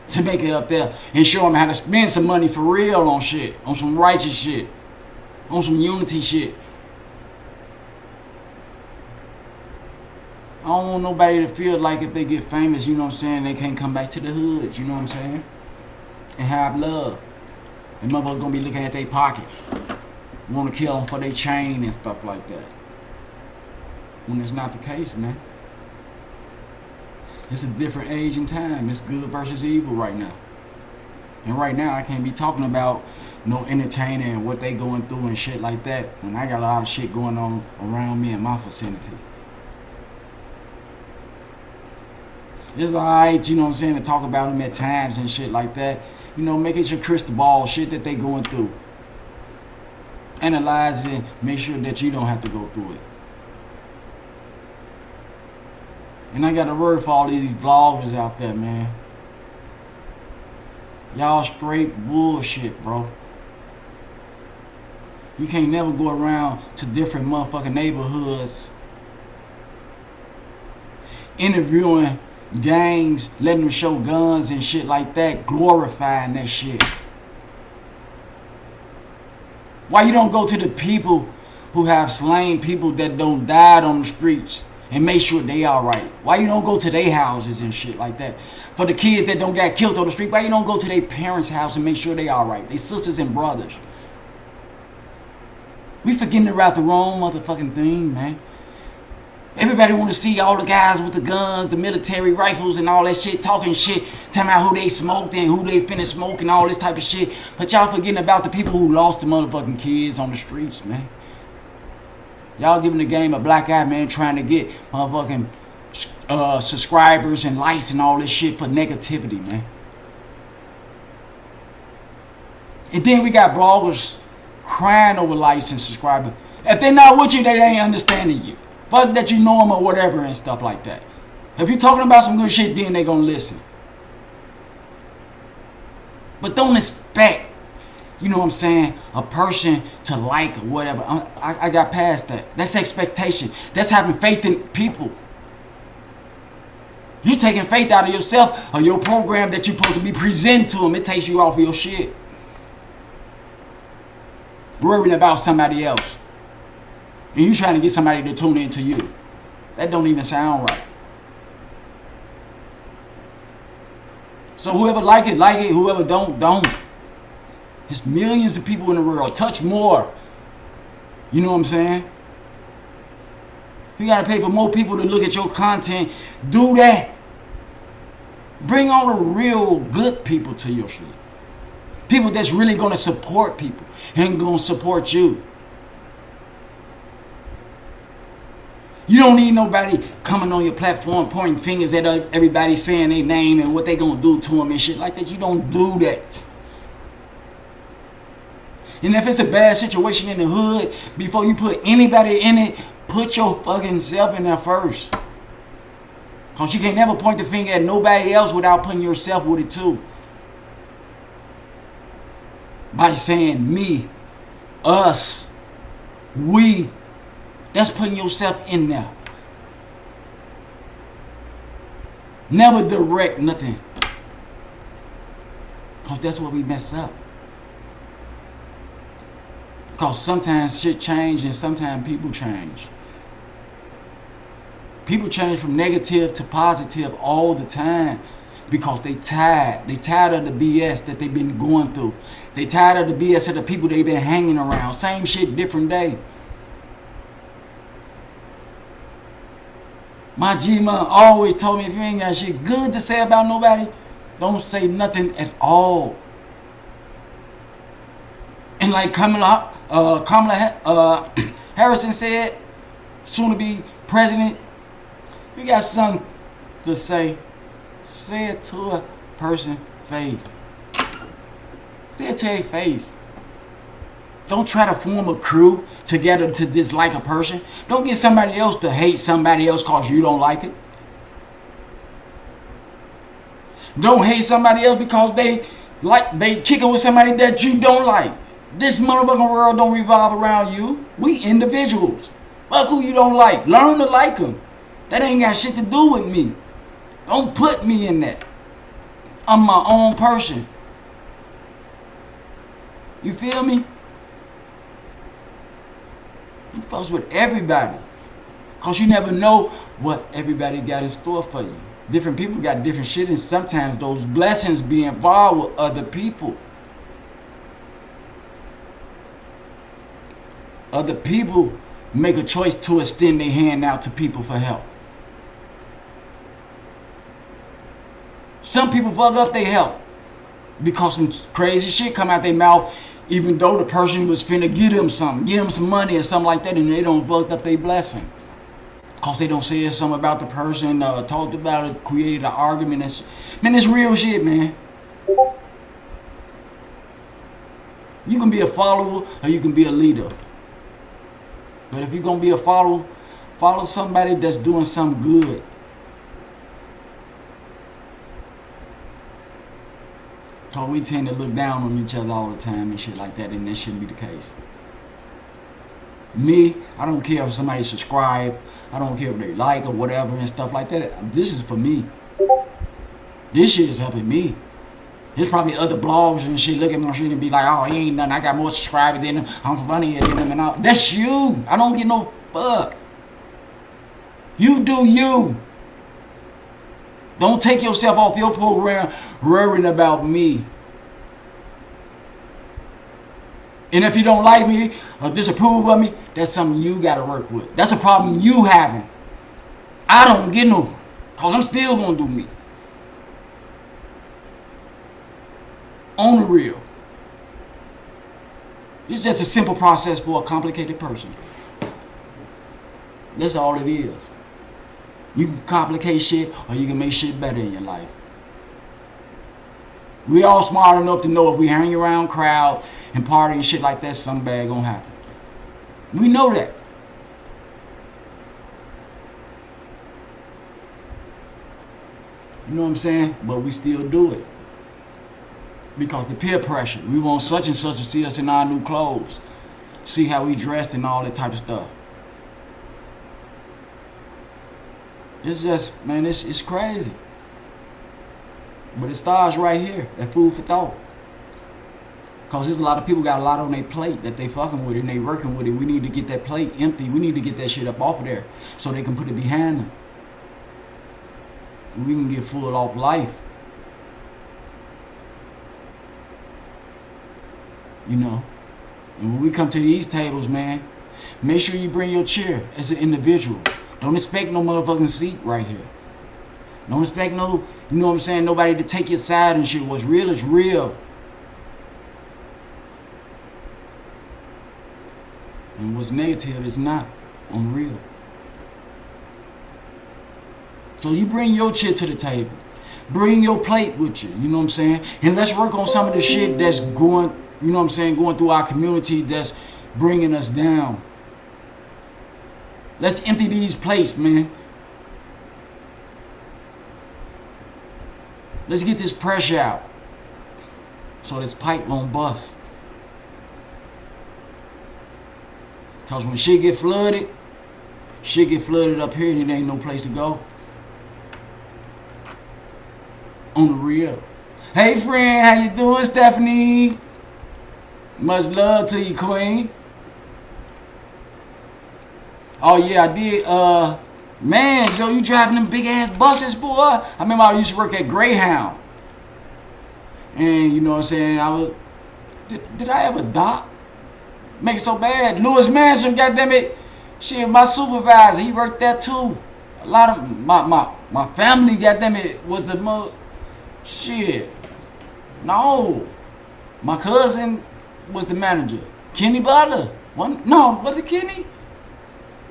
to make it up there and show them how to spend some money for real on shit, on some righteous shit, on some unity shit. I don't want nobody to feel like if they get famous, you know what I'm saying, they can't come back to the hood, you know what I'm saying, and have love. And motherfuckers gonna be looking at their pockets, want to kill them for their chain and stuff like that. When it's not the case, man. It's a different age and time. It's good versus evil right now. And right now, I can't be talking about no entertainer and what they going through and shit like that when I got a lot of shit going on around me in my vicinity. It's alright, you know what I'm saying, to talk about them at times and shit like that. You know, make it your crystal ball, shit that they going through. Analyze it and make sure that you don't have to go through it. And I got a word for all these vloggers out there, man. Y'all straight bullshit, bro. You can't never go around to different motherfucking neighborhoods interviewing gangs, letting them show guns and shit like that, glorifying that shit. Why you don't go to the people who have slain people that don't died on the streets and make sure they alright? Why you don't go to their houses and shit like that? For the kids that don't get killed on the street, why you don't go to their parents' house and make sure they alright? They sisters and brothers. We forgetting about the wrong motherfucking thing, man. Everybody want to see all the guys with the guns, the military rifles and all that shit, talking shit, telling about who they smoked and who they finna smoke and all this type of shit. But y'all forgetting about the people who lost the motherfucking kids on the streets, man. Y'all giving the game a black eye, man, trying to get motherfucking subscribers and likes and all this shit for negativity, man. And then we got bloggers crying over likes and subscribers. If they're not with you, they ain't understanding you. Fuck that you know them or whatever and stuff like that. If you're talking about some good shit, then they gonna listen. But don't expect, you know what I'm saying, a person to like or whatever. I got past that. That's expectation. That's having faith in people. You taking faith out of yourself or your program that you're supposed to be presenting to them. It takes you off your shit. Worrying about somebody else. And you trying to get somebody to tune into you. That don't even sound right. So whoever like it, like it. Whoever don't. There's millions of people in the world. Touch more. You know what I'm saying? You gotta pay for more people to look at your content. Do that. Bring all the real good people to your shit. People that's really gonna support people and gonna support you. You don't need nobody coming on your platform pointing fingers at everybody saying their name and what they gonna do to them and shit like that. You don't do that. And if it's a bad situation in the hood, before you put anybody in it, put your fucking self in there first. Cause you can't never point the finger at nobody else without putting yourself with it too. By saying me, us, we. That's putting yourself in there. Never direct nothing. Because that's where we mess up. Because sometimes shit change and sometimes people change. People change from negative to positive all the time. Because they tired. They tired of the BS that they've been going through. They tired of the BS of the people they've been hanging around. Same shit, different day. My G-Man always told me, if you ain't got shit good to say about nobody, don't say nothing at all. And like Kamala Harrison said, soon to be president, you got something to say. Say it to a person's face. Say it to their face. Don't try to form a crew together to dislike a person. Don't get somebody else to hate somebody else because you don't like it. Don't hate somebody else because they kick it with somebody that you don't like. This motherfucking world don't revolve around you. We individuals. Fuck who you don't like. Learn to like them. That ain't got shit to do with me. Don't put me in that. I'm my own person. You feel me? You fucks with everybody. Because you never know what everybody got in store for you. Different people got different shit, and sometimes those blessings be involved with other people. Other people make a choice to extend their hand out to people for help. Some people fuck up their help because some crazy shit come out their mouth, even though the person was finna give them something, give them some money or something like that, and they don't fuck up their blessing. Cause they don't say something about the person, talked about it, created an argument. And man, it's real shit, man. You can be a follower or you can be a leader. But if you're gonna be a follower, follow somebody that's doing something good. Cause we tend to look down on each other all the time and shit like that, and that shouldn't be the case. Me, I don't care if somebody subscribe, I don't care if they like or whatever and stuff like that. This is for me. This shit is helping me. There's probably other blogs and shit look at my shit and be like, oh, he ain't nothing, I got more subscribers than him, I'm funnier than him and all. That's you. I don't get no fuck. You do you. Don't take yourself off your program worrying about me. And if you don't like me or disapprove of me, that's something you got to work with. That's a problem you having. I don't get no, because I'm still going to do me. On the real. It's just a simple process for a complicated person. That's all it is. You can complicate shit or you can make shit better in your life. We all smart enough to know if we hang around crowd and party and shit like that, something bad gonna happen. We know that. You know what I'm saying? But we still do it. Because the peer pressure. We want such and such to see us in our new clothes. See how we dressed and all that type of stuff. It's just, man, it's crazy. But it starts right here at Food for Thought. Because there's a lot of people got a lot on their plate that they fucking with it and they working with it. We need to get that plate empty. We need to get that shit up off of there so they can put it behind them. And we can get full off life. You know? And when we come to these tables, man, make sure you bring your chair as an individual. Don't expect no motherfucking seat right here. Don't expect no, you know what I'm saying, nobody to take your side and shit. What's real is real. And what's negative is not unreal. So you bring your shit to the table. Bring your plate with you, you know what I'm saying? And let's work on some of the shit that's going, you know what I'm saying, going through our community that's bringing us down. Let's empty these plates, man. Let's get this pressure out so this pipe won't bust. Because when shit get flooded up here and it ain't no place to go. On the real. Hey friend, how you doing, Stephanie? Much love to you, queen. Oh yeah, I did. Man, Joe, you driving them big ass buses, boy. I remember I used to work at Greyhound. And you know what I'm saying, I was, did I ever dock? Make it so bad. Lewis Mansion, goddammit. Shit, my supervisor, he worked there too. A lot of my family, goddammit, was the mother. Shit. No. My cousin was the manager. Kenny Butler. Was it Kenny?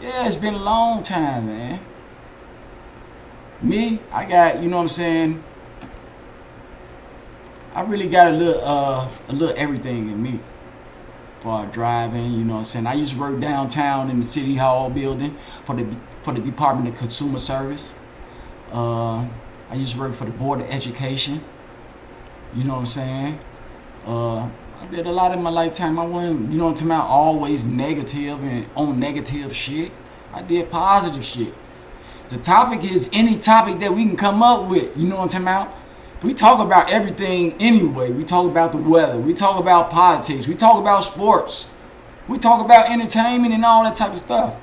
Yeah, it's been a long time, man. Me, I got, you know what I'm saying, I really got a little everything in me. For driving, you know what I'm saying. I used to work downtown in the City Hall building for the Department of Consumer Service. I used to work for the Board of Education. You know what I'm saying. I did a lot in my lifetime. I wasn't, you know what I'm talking about, always negative and on negative shit. I did positive shit. The topic is any topic that we can come up with. You know what I'm talking about. We talk about everything anyway. We talk about the weather. We talk about politics. We talk about sports. We talk about entertainment and all that type of stuff.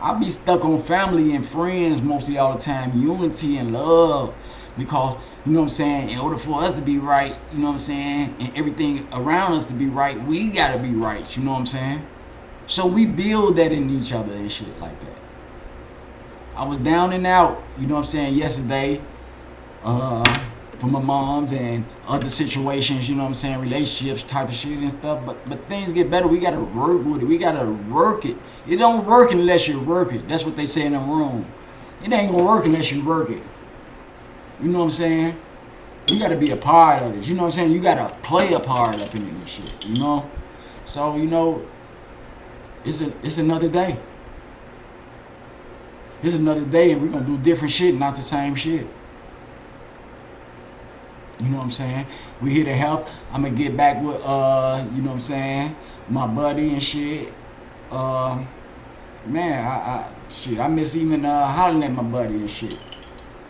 I be stuck on family and friends mostly all the time. Unity and love. Because, you know what I'm saying, in order for us to be right, you know what I'm saying, and everything around us to be right, we got to be right. You know what I'm saying? So we build that in each other and shit like that. I was down and out, you know what I'm saying, yesterday. From my mom's and other situations, you know what I'm saying, relationships type of shit and stuff, but things get better. We gotta work with it. We gotta work it. It don't work unless you work it. That's what they say in the room. It ain't gonna work unless you work it. You know what I'm saying? You gotta be a part of it. You know what I'm saying? You gotta play a part up in this shit, you know? So, you know, it's another day. It's another day and we're gonna do different shit, not the same shit. You know what I'm saying? We here to help. I'm gonna get back with, you know what I'm saying, my buddy and shit. Man, shit, I miss even hollering at my buddy and shit.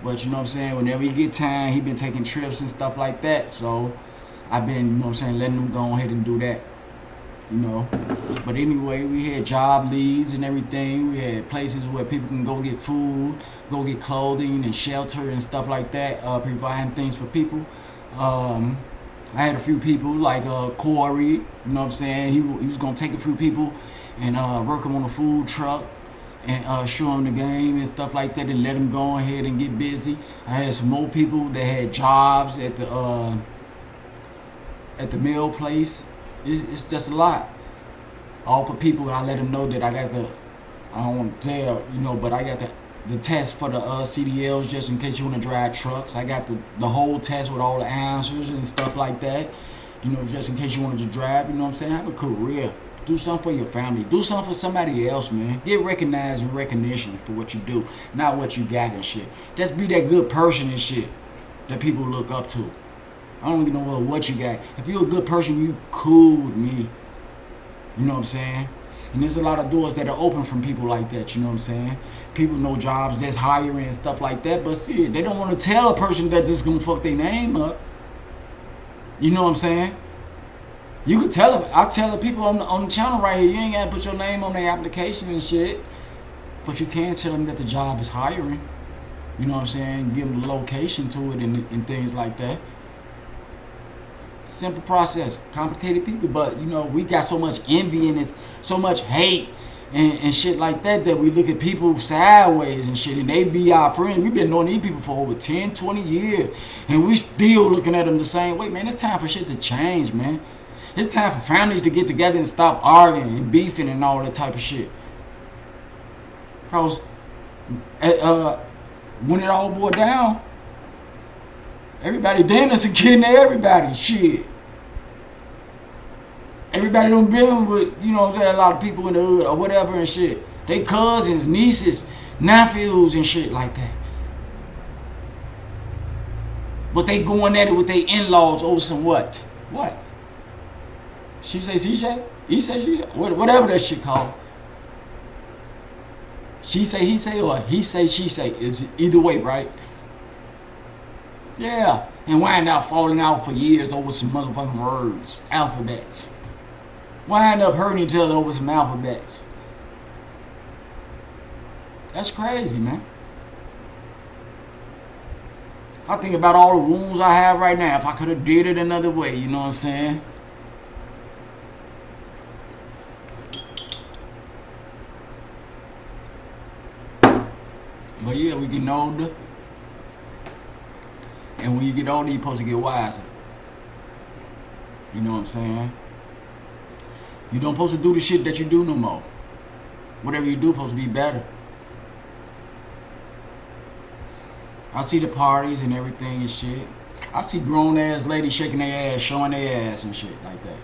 But you know what I'm saying, whenever he get time, he been taking trips and stuff like that. So I've been, you know what I'm saying, letting him go ahead and do that. You know. But anyway, we had job leads and everything. We had places where people can go get food, go get clothing and shelter and stuff like that, providing things for people. I had a few people like Corey, you know what I'm saying? He was gonna take a few people and work them on a food truck and show them the game and stuff like that, and let them go ahead and get busy. I had some more people that had jobs at the meal place. It's just a lot. All for people, I let them know that I got I don't want to tell, you know, but I got the test for the CDLs just in case you want to drive trucks. I got the whole test with all the answers and stuff like that, you know, just in case you wanted to drive, you know what I'm saying? Have a career. Do something for your family. Do something for somebody else, man. Get recognized and recognition for what you do, not what you got and shit. Just be that good person and shit that people look up to. I don't even know what you got. If you're a good person, you cool with me. You know what I'm saying? And there's a lot of doors that are open from people like that, you know what I'm saying? People know jobs that's hiring and stuff like that, but see, they don't want to tell a person that just gonna fuck their name up. You know what I'm saying? You could tell them. I tell the people on the channel right here, you ain't gotta put your name on their application and shit, but you can tell them that the job is hiring. You know what I'm saying? Give them the location to it and things like that. Simple process, complicated people, but you know, we got so much envy and it's so much hate and shit like that we look at people sideways and shit, and they be our friends. We've been knowing these people for over 10, 20 years, and we still looking at them the same way. Man, it's time for shit to change, man. It's time for families to get together and stop arguing and beefing and all that type of shit. Because when it all boiled down, everybody damn is a kid to everybody. Shit. Everybody don't been with, you know what I'm saying, a lot of people in the hood or whatever and shit. They cousins, nieces, nephews and shit like that. But they going at it with their in-laws over some what? What? She say, he say, she, whatever that shit called. She say, he say, or he say, she say. It's either way, right? Yeah, and wind up falling out for years over some motherfucking words, alphabets. Wind up hurting each other over some alphabets. That's crazy, man. I think about all the wounds I have right now. If I could have did it another way, you know what I'm saying? But yeah, we getting older. And when you get older, you're supposed to get wiser. You know what I'm saying? You don't supposed to do the shit that you do no more. Whatever you do supposed to be better. I see the parties and everything and shit. I see grown ass ladies shaking their ass, showing their ass and shit like that.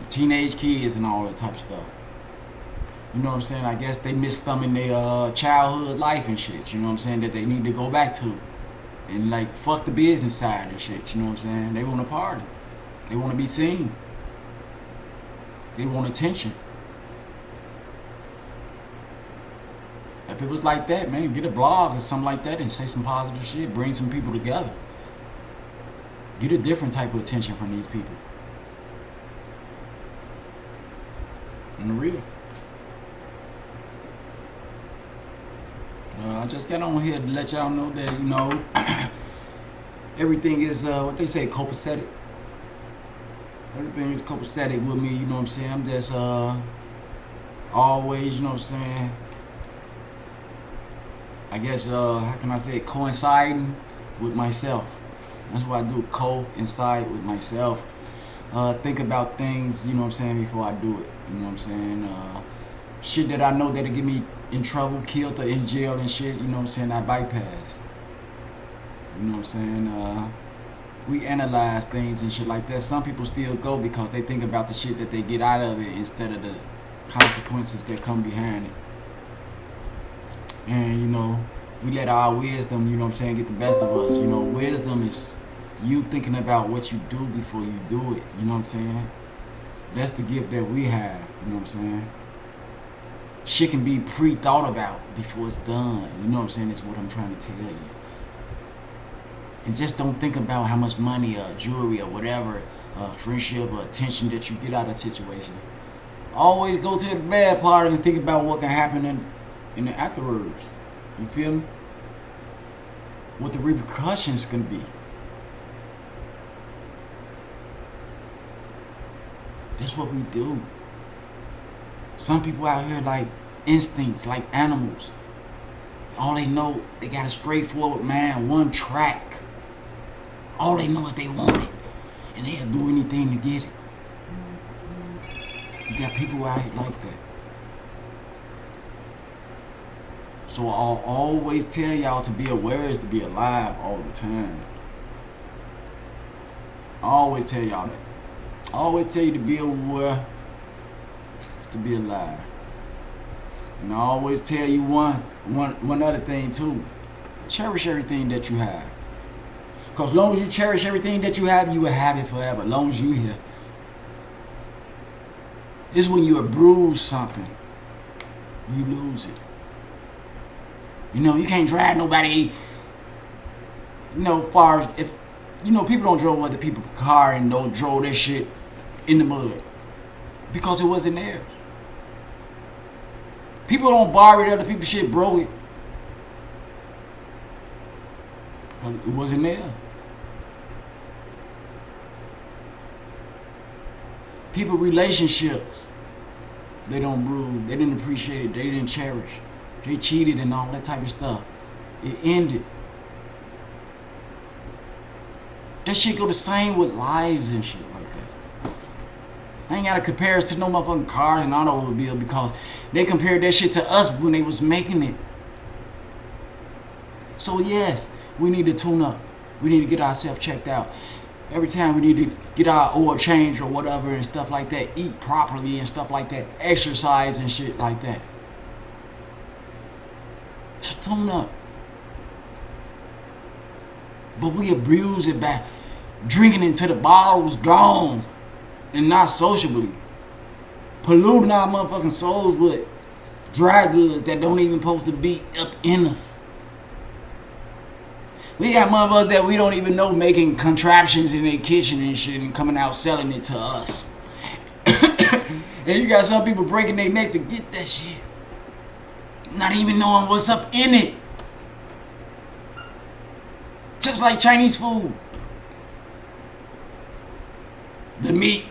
Teenage kids and all that type of stuff. You know what I'm saying? I guess they miss some in their childhood life and shit. You know what I'm saying? That they need to go back to. And like, fuck the business side and shit. You know what I'm saying? They want to party. They want to be seen. They want attention. If it was like that, man, get a blog or something like that and say some positive shit. Bring some people together. Get a different type of attention from these people. On the real. I just got on here to let y'all know that, you know, everything is, what they say, copacetic. Everything is copacetic with me, you know what I'm saying? I'm just, always, you know what I'm saying? I guess, how can I say it? Coinciding with myself. That's what I do, coincide with myself. Think about things, you know what I'm saying, before I do it. You know what I'm saying? Shit that I know that'll get me in trouble, killed, or in jail and shit, you know what I'm saying, I bypass. You know what I'm saying? We analyze things and shit like that. Some people still go because they think about the shit that they get out of it instead of the consequences that come behind it. And, you know, we let our wisdom, you know what I'm saying, get the best of us. You know, wisdom is you thinking about what you do before you do it. You know what I'm saying? That's the gift that we have. You know what I'm saying? Shit can be pre-thought about before it's done. You know what I'm saying? That's what I'm trying to tell you. And just don't think about how much money or jewelry or whatever, friendship or attention that you get out of the situation. Always go to the bad part and think about what can happen in the afterwards. You feel me? What the repercussions can be. That's what we do. Some people out here like instincts, like animals. All they know, they got a straightforward mind, one track. All they know is they want it, and they'll do anything to get it. You got people out here like that. So I'll always tell y'all to be aware is to be alive all the time. I always tell y'all that. I always tell you to be aware is to be alive. And I always tell you one other thing too. Cherish everything that you have. Because as long as you cherish everything that you will have it forever. As long as you here. It's when you bruise something, you lose it. You know, you can't drag nobody, far as if, people don't drove other people's car and don't drove their shit in the mud. Because it wasn't there. People don't borrow other people's shit, broke it. It wasn't there. People relationships, they don't bruise, they didn't appreciate it, they didn't cherish. They cheated and all that type of stuff. It ended. That shit go the same with lives and shit like that. I ain't gotta compare us to no motherfucking cars and automobile because they compared that shit to us when they was making it. So yes, we need to tune up. We need to get ourselves checked out. Every time we need to get our oil changed or whatever and stuff like that. Eat properly and stuff like that. Exercise and shit like that. Just tune up. But we abuse it by drinking until the bottle's gone and not sociably. Polluting our motherfucking souls with dry goods that don't even supposed to be up in us. We got motherfuckers that we don't even know making contraptions in their kitchen and shit and coming out selling it to us. And you got some people breaking their neck to get that shit. Not even knowing what's up in it. Just like Chinese food. The meat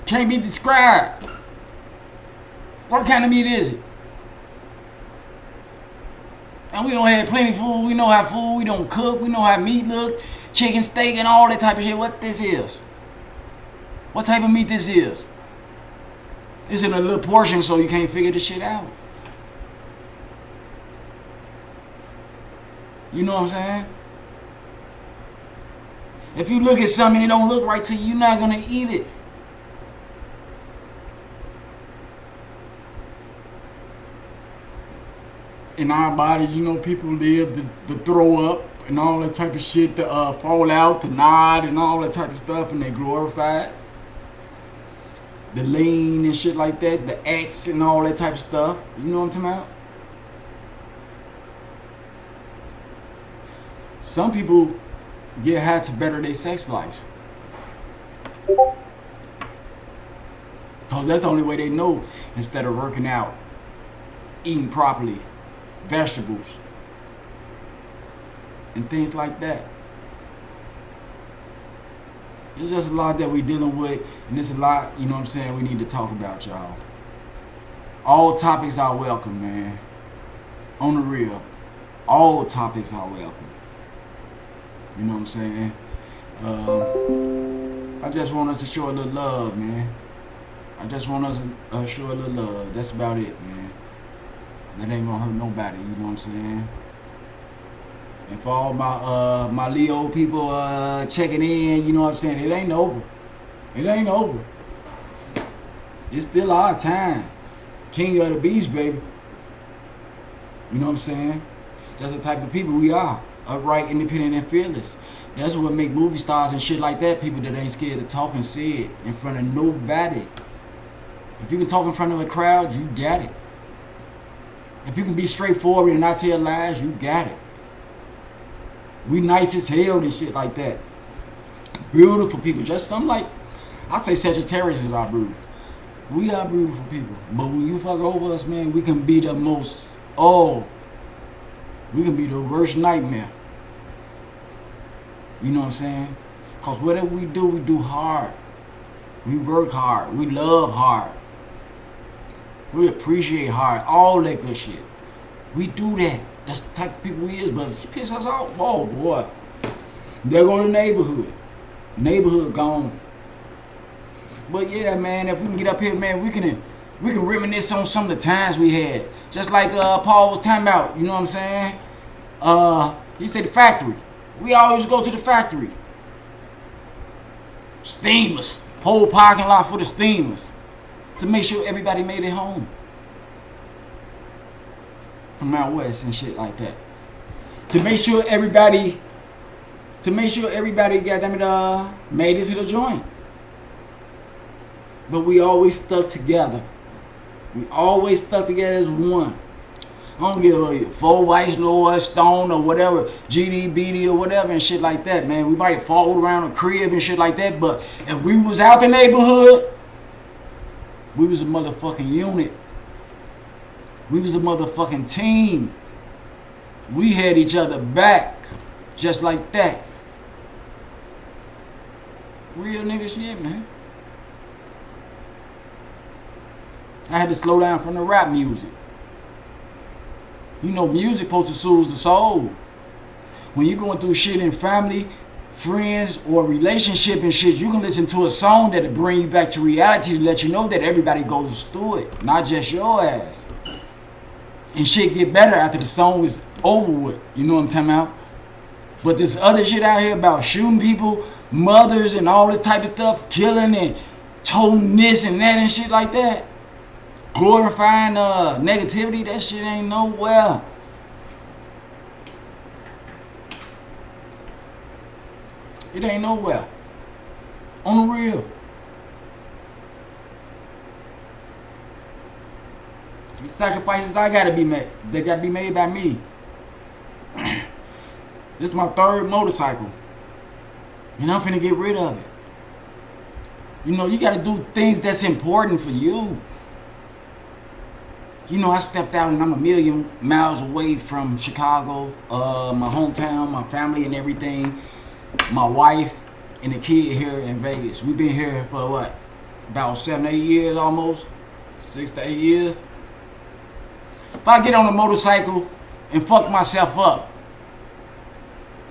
can't be described. What kind of meat is it? And we don't have plenty of food. We know how food, we don't cook. We know how meat look. Chicken, steak, and all that type of shit. What this is? What type of meat this is? It's in a little portion so you can't figure the shit out. You know what I'm saying? If you look at something and it don't look right to you, you're not going to eat it. In our bodies, people live to throw up and all that type of shit, to fall out, to nod and all that type of stuff, and they glorify it. The lean and shit like that, the X and all that type of stuff. You know what I'm talking about? Some people get high to better their sex lives. Because that's the only way they know, instead of working out, eating properly, vegetables, and things like that. There's just a lot that we're dealing with, and there's a lot, we need to talk about, y'all. All topics are welcome, man. On the real. All topics are welcome. You know what I'm saying? I just want us to show a little love, man. I just want us to show a little love. That's about it, man. That ain't gonna hurt nobody, you know what I'm saying? And for all my Leo people checking in, you know what I'm saying? It ain't over. It ain't over. It's still our time. King of the beast, baby. You know what I'm saying? That's the type of people we are. Upright, independent, and fearless. That's what make movie stars and shit like that. People that ain't scared to talk and say it in front of nobody. If you can talk in front of a crowd, you got it. If you can be straightforward and not tell lies, you got it. We nice as hell and shit like that. Beautiful people. Just some like, I say Sagittarius is our beautiful. We are beautiful people. But when you fuck over us, man, we can be the most, we can be the worst nightmare. You know what I'm saying? Because whatever we do hard. We work hard. We love hard. We appreciate hard. All that good shit. We do that. That's the type of people we is. But if she piss us off, oh boy. There go the neighborhood. Neighborhood gone. But yeah, man, if we can get up here, man, we can reminisce on some of the times we had. Just like Paul was talking about, you know what I'm saying? He said the factory. We always go to the factory. Steamers. Whole parking lot for the steamers. To make sure everybody made it home. From out west and shit like that. To make sure everybody got made it to the joint. But we always stuck together. We always stuck together as one. I don't give a 4 Vice Lord, Stone, or whatever, GD, BD, or whatever, and shit like that, man. We might have followed around a crib and shit like that, but if we was out the neighborhood, we was a motherfucking unit. We was a motherfucking team. We had each other back, just like that. Real nigga shit, man. I had to slow down from the rap music. You know, music supposed to soothe the soul. When you're going through shit in family, friends, or relationship and shit, you can listen to a song that'll bring you back to reality to let you know that everybody goes through it, not just your ass. And shit get better after the song is over with. You know what I'm talking about? But this other shit out here about shooting people, mothers, and all this type of stuff, killing and toting this and that and shit like that. Glorifying negativity, that shit ain't nowhere. It ain't nowhere. On the real. The sacrifices I gotta be made, they gotta be made by me. This is my 3rd motorcycle. And I'm finna get rid of it. You know, you gotta do things that's important for you. You know, I stepped out and I'm a million miles away from Chicago, my hometown, my family and everything. My wife and the kid here in Vegas. We've been here for what? About 7, 8 years almost? 6 to 8 years? If I get on a motorcycle and fuck myself up,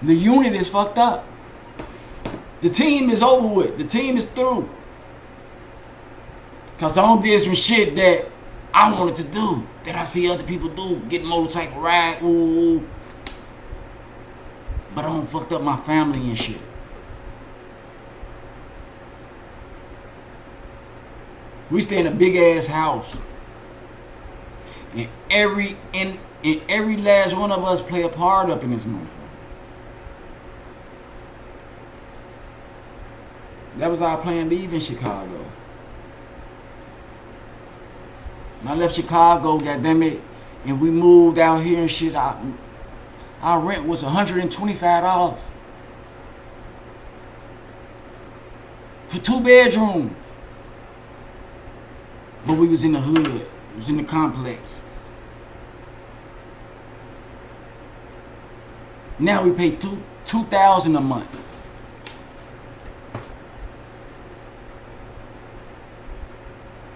the unit is fucked up. The team is over with. The team is through. Because I did some shit that I wanted to do, that I see other people do, get a motorcycle ride, ooh. But I done fucked up my family and shit. We stay in a big ass house. And every last one of us play a part up in this motherfucker. That was our plan leaving Chicago. When I left Chicago, goddammit, and we moved out here and shit, our rent was $125 for 2 bedrooms. But we was in the hood. We was in the complex. Now we pay $2,000 a month.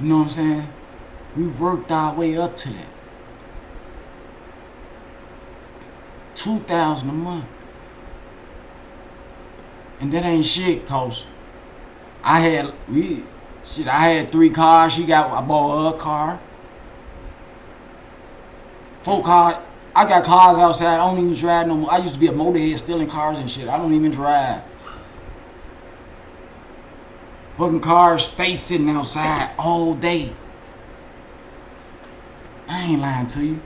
You know what I'm saying? We worked our way up to that. $2,000 a month. And that ain't shit, cause I had 3 cars. I bought her a car. 4 cars. I got cars outside. I don't even drive no more. I used to be a motorhead stealing cars and shit. I don't even drive. Fucking cars stay sitting outside all day. I ain't lying to you.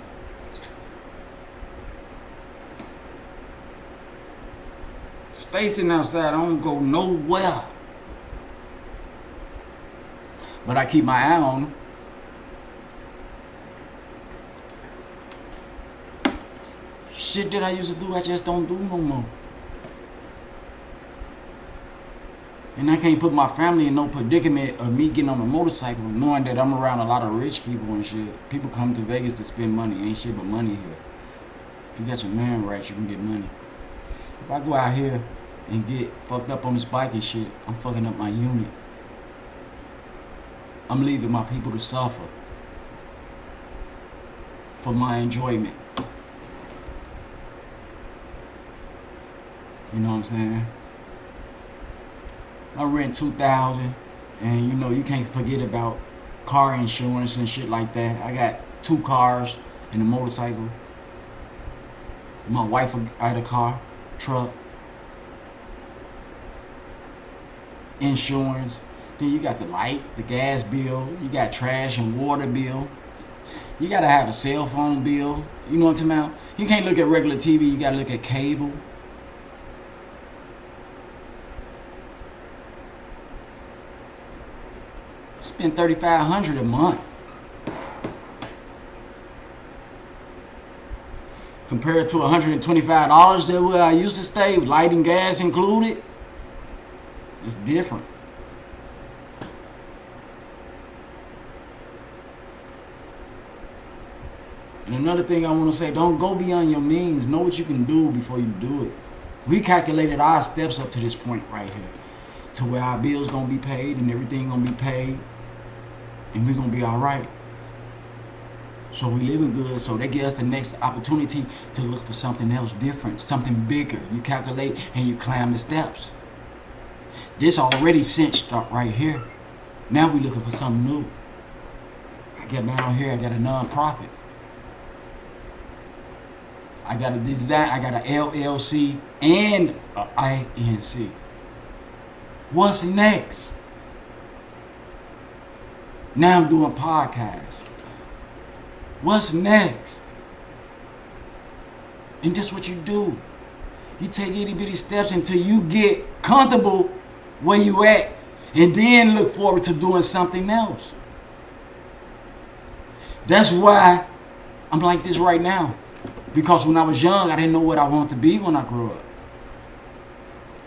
Stay sitting outside. I don't go nowhere. But I keep my eye on them. Shit that I used to do, I just don't do no more. And I can't put my family in no predicament of me getting on a motorcycle knowing that I'm around a lot of rich people and shit. People come to Vegas to spend money. Ain't shit but money here. If you got your man right, you can get money. If I go out here and get fucked up on this bike and shit, I'm fucking up my unit. I'm leaving my people to suffer for my enjoyment. You know what I'm saying? I rent $2,000, and you know you can't forget about car insurance and shit like that. I got 2 cars and a motorcycle. My wife had a car, truck, insurance. Then you got the light, the gas bill. You got trash and water bill. You gotta have a cell phone bill. You know what I'm talking about? You can't look at regular TV. You gotta look at cable. Spend $3,500 a month. Compared to $125 that where I used to stay, with light and gas included, it's different. And another thing I want to say, don't go beyond your means. Know what you can do before you do it. We calculated our steps up to this point right here, to where our bills gonna be paid and everything gonna be paid, and we're gonna be all right. So we living good, so that gives us the next opportunity to look for something else different, something bigger. You calculate and you climb the steps. This already cinched up right here. Now we looking for something new. I got down here, I got a non-profit. I got a design, I got an LLC and an INC. What's next? Now I'm doing podcasts. What's next? And that's what you do. You take itty bitty steps until you get comfortable where you at, and then look forward to doing something else. That's why I'm like this right now. Because when I was young, I didn't know what I wanted to be when I grew up.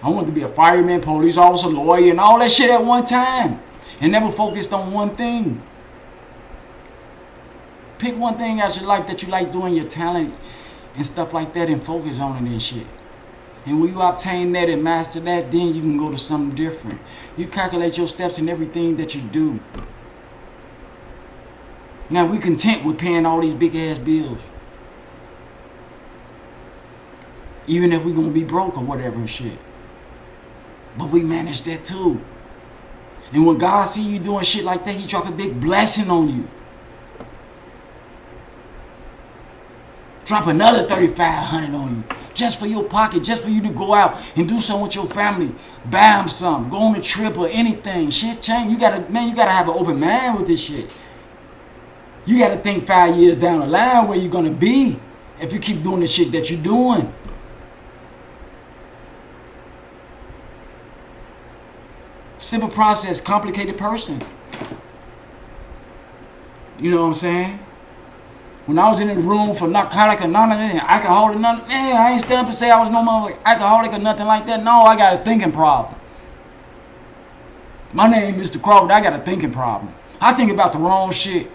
I wanted to be a fireman, police officer, lawyer, and all that shit at one time, and never focused on one thing. Pick one thing out your life that you like doing, your talent and stuff like that, and focus on it and shit. And when you obtain that and master that, then you can go to something different. You calculate your steps in everything that you do. Now we content with paying all these big ass bills, even if we're gonna be broke or whatever and shit. But we manage that too. And when God see you doing shit like that, He drop a big blessing on you. Drop another $3,500 on you, just for your pocket, just for you to go out and do something with your family. Buy them something, go on a trip or anything. Shit change. You gotta have an open mind with this shit. You gotta think 5 years down the line where you're gonna be if you keep doing the shit that you're doing. Simple process, complicated person. You know what I'm saying? When I was in the room for narcotic or alcoholic, nothing, man, I ain't stand up and say I was no more alcoholic or nothing like that. No, I got a thinking problem. My name is Mr. Crawford. I got a thinking problem. I think about the wrong shit.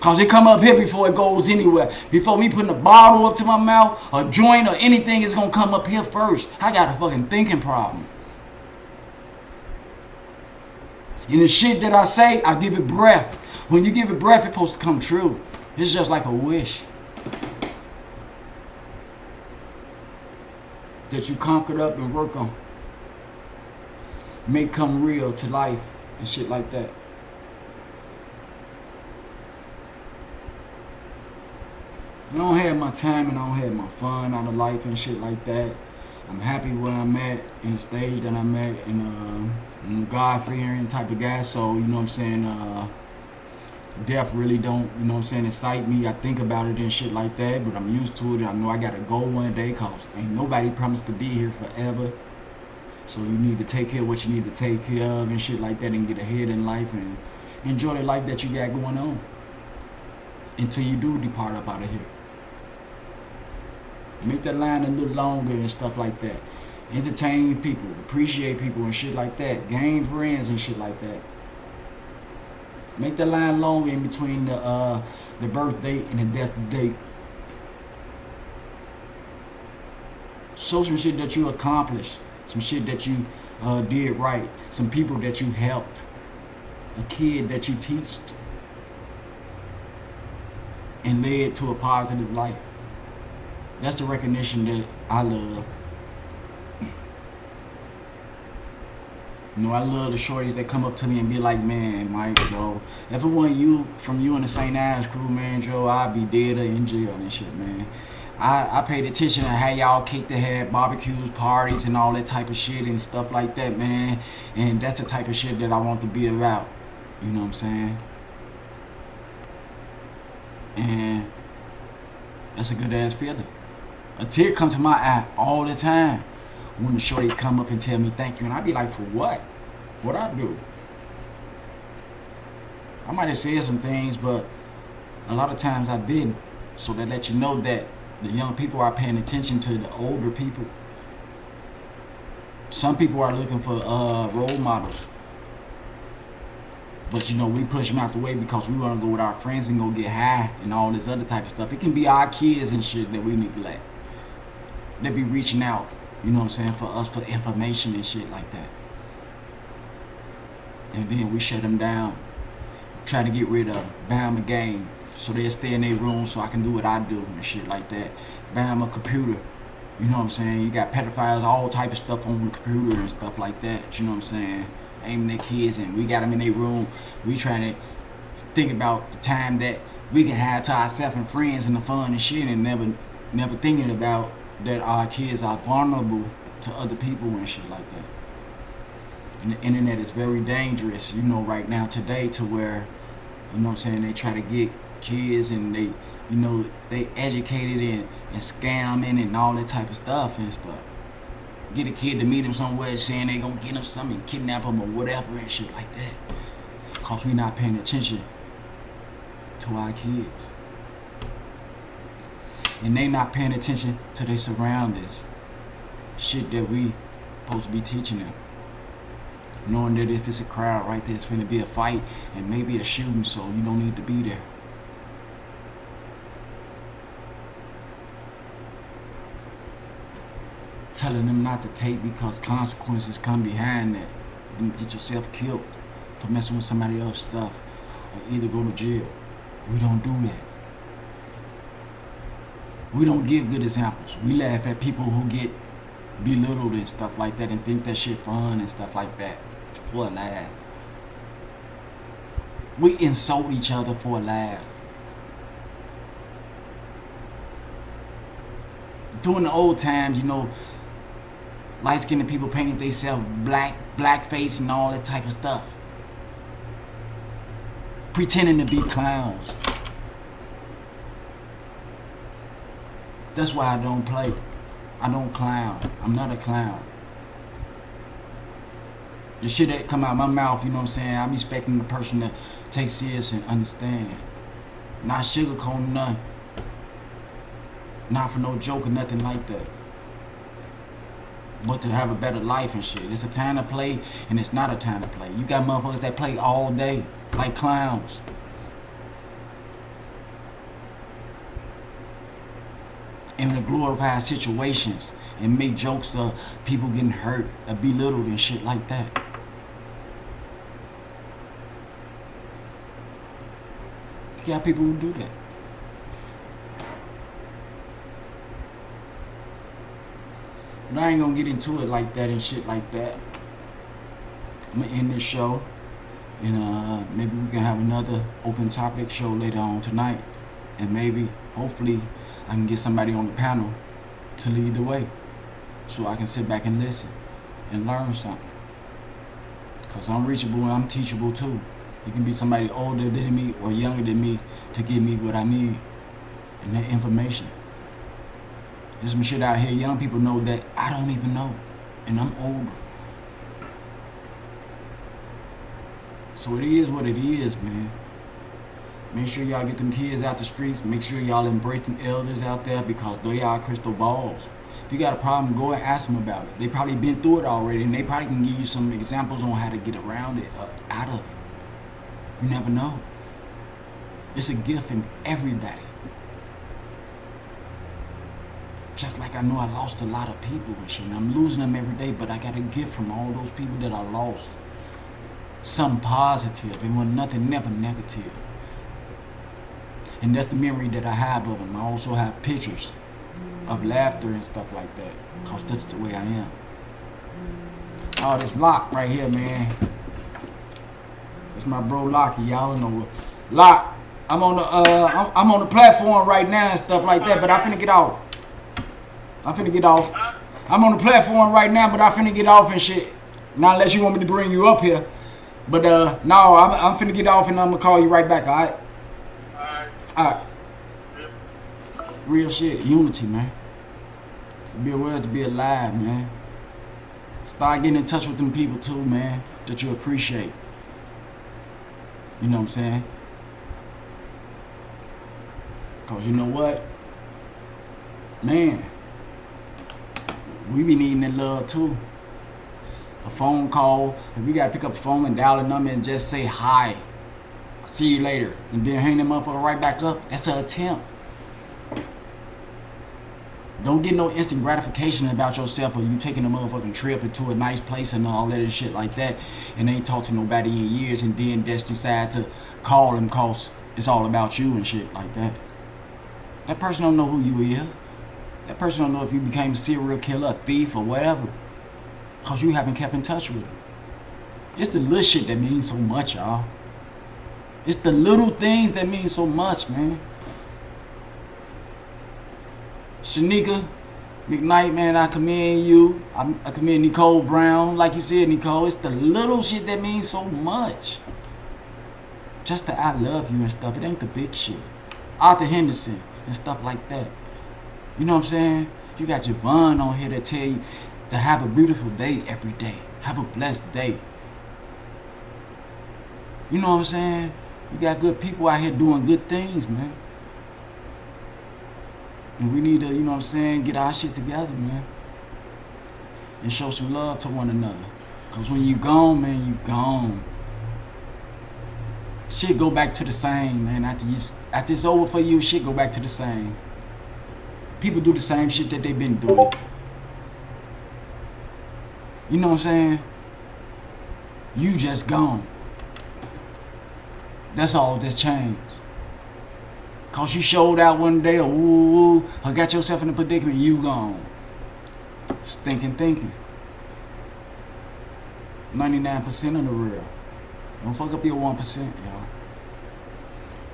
Cause it come up here before it goes anywhere. Before me putting a bottle up to my mouth, a joint or anything, is gonna come up here first. I got a fucking thinking problem. And the shit that I say, I give it breath. When you give it breath, it's supposed to come true. It's just like a wish that you conquered up and work on. Make come real to life and shit like that. I don't have my time and I don't have my fun out of life and shit like that. I'm happy where I'm at, in the stage that I'm at, and I'm a God-fearing type of guy, so, you know what I'm saying, death really don't, you know what I'm saying, excite me. I think about it and shit like that, but I'm used to it. I know I gotta go one day, cause ain't nobody promised to be here forever. So you need to take care of what you need to take care of and shit like that, and get ahead in life and enjoy the life that you got going on until you do depart up out of here. Make that line a little longer and stuff like that. Entertain people, appreciate people and shit like that. Gain friends and shit like that. Make that line longer in between the birth date and the death date. Show some shit that you accomplished, some shit that you did right, some people that you helped. a kid that you teach and led to a positive life. That's the recognition that I love. You know, I love the shorties that come up to me and be like, man, Mike, Joe, if it wasn't you, from you and the St. Ives crew, man, Joe, I'd be dead or in jail and shit, man. I paid attention to how y'all kicked the head, barbecues, parties, and all that type of shit and stuff like that, man. And that's the type of shit that I want to be about. You know what I'm saying? And that's a good ass feeling. A tear comes to my eye all the time when the shorty come up and tell me thank you, and I be like, for what? What I do? I might have said some things, but a lot of times I didn't. So that let you know that the young people are paying attention to the older people. Some people are looking for role models. But you know, we push them out the way because we want to go with our friends and go get high and all this other type of stuff. It can be our kids and shit that we neglect. They be reaching out, you know what I'm saying, for us for information and shit like that. And then we shut them down. Try to get rid of them. Buy them a game so they'll stay in their room so I can do what I do and shit like that. Buy them a computer. You know what I'm saying? You got pedophiles, all type of stuff on the computer and stuff like that. You know what I'm saying? Aiming their kids, and we got them in their room. We trying to think about the time that we can have to ourselves and friends and the fun and shit, and never thinking about that our kids are vulnerable to other people and shit like that. And the internet is very dangerous, you know, right now today, to where, you know what I'm saying, they try to get kids and they, you know, they educated and scamming and all that type of stuff and stuff. Get a kid to meet him somewhere saying they gonna get him something, kidnap him or whatever and shit like that. Cause we not paying attention to our kids. And they not paying attention to their surroundings. Shit that we supposed to be teaching them. Knowing that if it's a crowd right there, it's finna be a fight and maybe a shooting, so you don't need to be there. Telling them not to take because consequences come behind that. You can get yourself killed for messing with somebody else's stuff, or either go to jail. We don't do that. We don't give good examples. We laugh at people who get belittled and stuff like that and think that shit fun and stuff like that for a laugh. We insult each other for a laugh. During the old times, you know, light-skinned people painted themselves blackface and all that type of stuff. Pretending to be clowns. That's why I don't play. I don't clown. I'm not a clown. The shit that come out of my mouth, you know what I'm saying, I'm expecting the person to take serious and understand. Not sugarcoating none. Not for no joke or nothing like that. But to have a better life and shit. It's a time to play and it's not a time to play. You got motherfuckers that play all day like clowns. And to glorify situations and make jokes of people getting hurt or belittled and shit like that. You got people who do that. But I ain't gonna get into it like that and shit like that. I'm gonna end this show, and maybe we can have another open topic show later on tonight, and maybe, hopefully, I can get somebody on the panel to lead the way, so I can sit back and listen and learn something. Cause I'm reachable and I'm teachable too. It can be somebody older than me or younger than me to give me what I need and that information. There's some shit out here young people know that I don't even know, and I'm older. So it is what it is, man. Make sure y'all get them kids out the streets. Make sure y'all embrace them elders out there because they are crystal balls. If you got a problem, go and ask them about it. They probably been through it already, and they probably can give you some examples on how to get around it, out of it. You never know. It's a gift in everybody. Just like I know I lost a lot of people and shit, and I'm losing them every day, but I got a gift from all those people that I lost. something positive. It wasn't nothing, never negative. And that's the memory that I have of them. I also have pictures of laughter and stuff like that, because that's the way I am. Oh, this Lock right here, man. It's my bro Locky. Y'all don't know. Lock, I'm on the platform right now and stuff like that, but I finna get off. I'm on the platform right now, but I finna get off and shit. Not unless you want me to bring you up here. But no, I'm finna get off and I'm gonna call you right back, alright? Alright. Real shit, unity, man. To be aware, to be alive, man. Start getting in touch with them people too, man, that you appreciate. You know what I'm saying? Cause you know what? Man, we be needing that love too. A phone call, if we gotta pick up the phone and dial a number and just say hi, see you later, and then hang that motherfucker right back up, that's an attempt. Don't get no instant gratification about yourself or you taking a motherfucking trip into a nice place and all that and shit like that, and ain't talked to nobody in years, and then just decide to call them cause it's all about you and shit like that. That person don't know who you is. That person don't know if you became a serial killer, a thief, or whatever, cause you haven't kept in touch with them. It's the little shit that means so much, y'all. It's the little things that mean so much, man. Shanika McKnight, man, I commend you. I commend Nicole Brown. Like you said, Nicole, it's the little shit that means so much. Just the I love you and stuff. It ain't the big shit. Arthur Henderson and stuff like that. You know what I'm saying? You got Javon on here that tell you to have a beautiful day every day. Have a blessed day. You know what I'm saying? You got good people out here doing good things, man. And we need to, you know what I'm saying, get our shit together, man. And show some love to one another. Because when you gone, man, you gone. Shit go back to the same, man. After it's over for you, shit go back to the same. People do the same shit that they've been doing. You know what I'm saying? You just gone. That's all that's changed. Cause you showed out one day, or got yourself in a predicament, you gone. Stinking thinking. 99% of the real. Don't fuck up your 1%, y'all.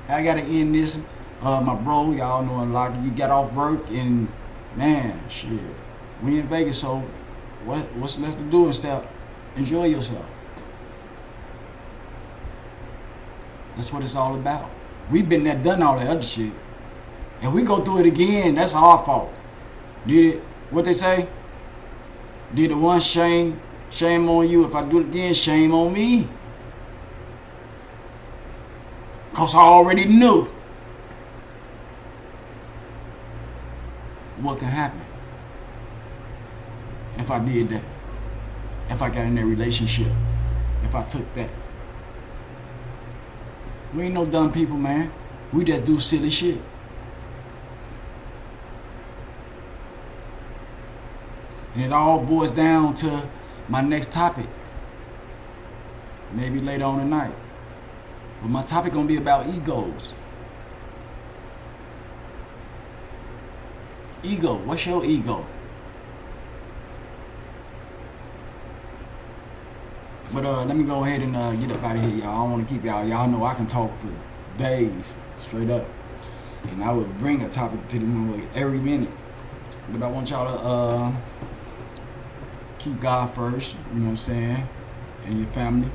I gotta end this. My bro, y'all know a lot. You got off work and man, shit. We in Vegas, so what's left to do instead? Enjoy yourself. That's what it's all about. We've been there, done all that other shit. And we go through it again, that's our fault. Did it, what they say? Did the one shame on you. If I do it again, shame on me. Cause I already knew what can happen if I did that. If I got in that relationship. If I took that. We ain't no dumb people, man. We just do silly shit. And it all boils down to my next topic. Maybe later on tonight. But my topic gonna be about egos. Ego, what's your ego? But let me go ahead and get up out of here, y'all. I don't want to keep y'all. Y'all know I can talk for days, straight up. And I would bring a topic to the moon every minute. But I want y'all to keep God first, you know what I'm saying? And your family.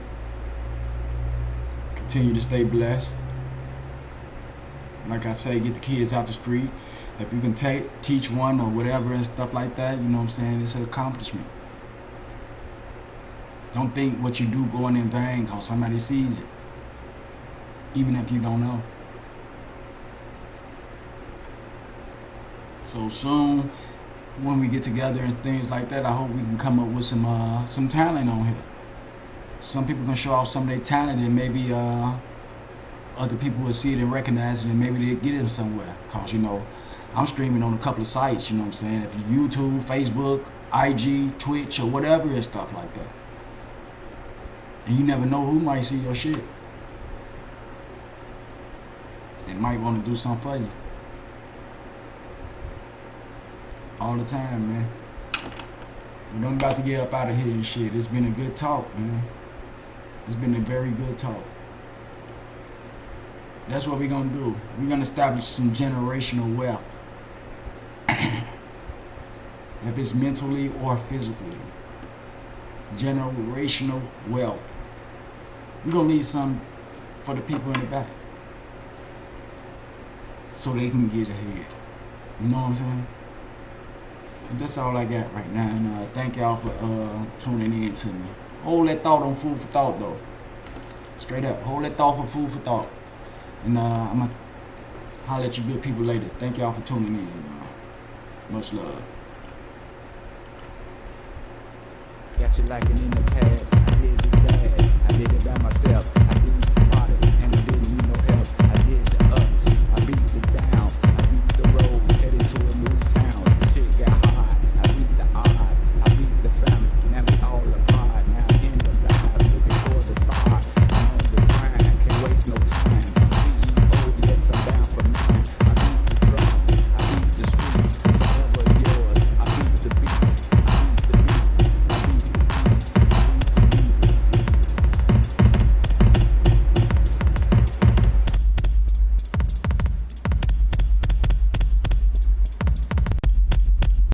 Continue to stay blessed. Like I say, get the kids out the street. If you can teach one or whatever and stuff like that, you know what I'm saying? It's an accomplishment. Don't think what you do going in vain because somebody sees it. Even if you don't know. So soon, when we get together and things like that, I hope we can come up with some talent on here. Some people can show off some of their talent and maybe other people will see it and recognize it and maybe they'll get it somewhere. Because, you know, I'm streaming on a couple of sites, you know what I'm saying? If you YouTube, Facebook, IG, Twitch, or whatever and stuff like that. And you never know who might see your shit. They might want to do something for you. All the time, man. But I'm about to get up out of here and shit. It's been a good talk, man. It's been a very good talk. That's what we're gonna do. We're gonna establish some generational wealth. If it's mentally or physically. Generational wealth. We're gonna leave some for the people in the back. So they can get ahead. You know what I'm saying? And that's all I got right now. And thank y'all for tuning in to me. Hold that thought on Food for Thought, though. Straight up. Hold that thought for Food for Thought. And I'm going to holler at you good people later. Thank y'all for tuning in, y'all. Much love. Got you lacking in the past. I did it bad. I did it by myself. I didn't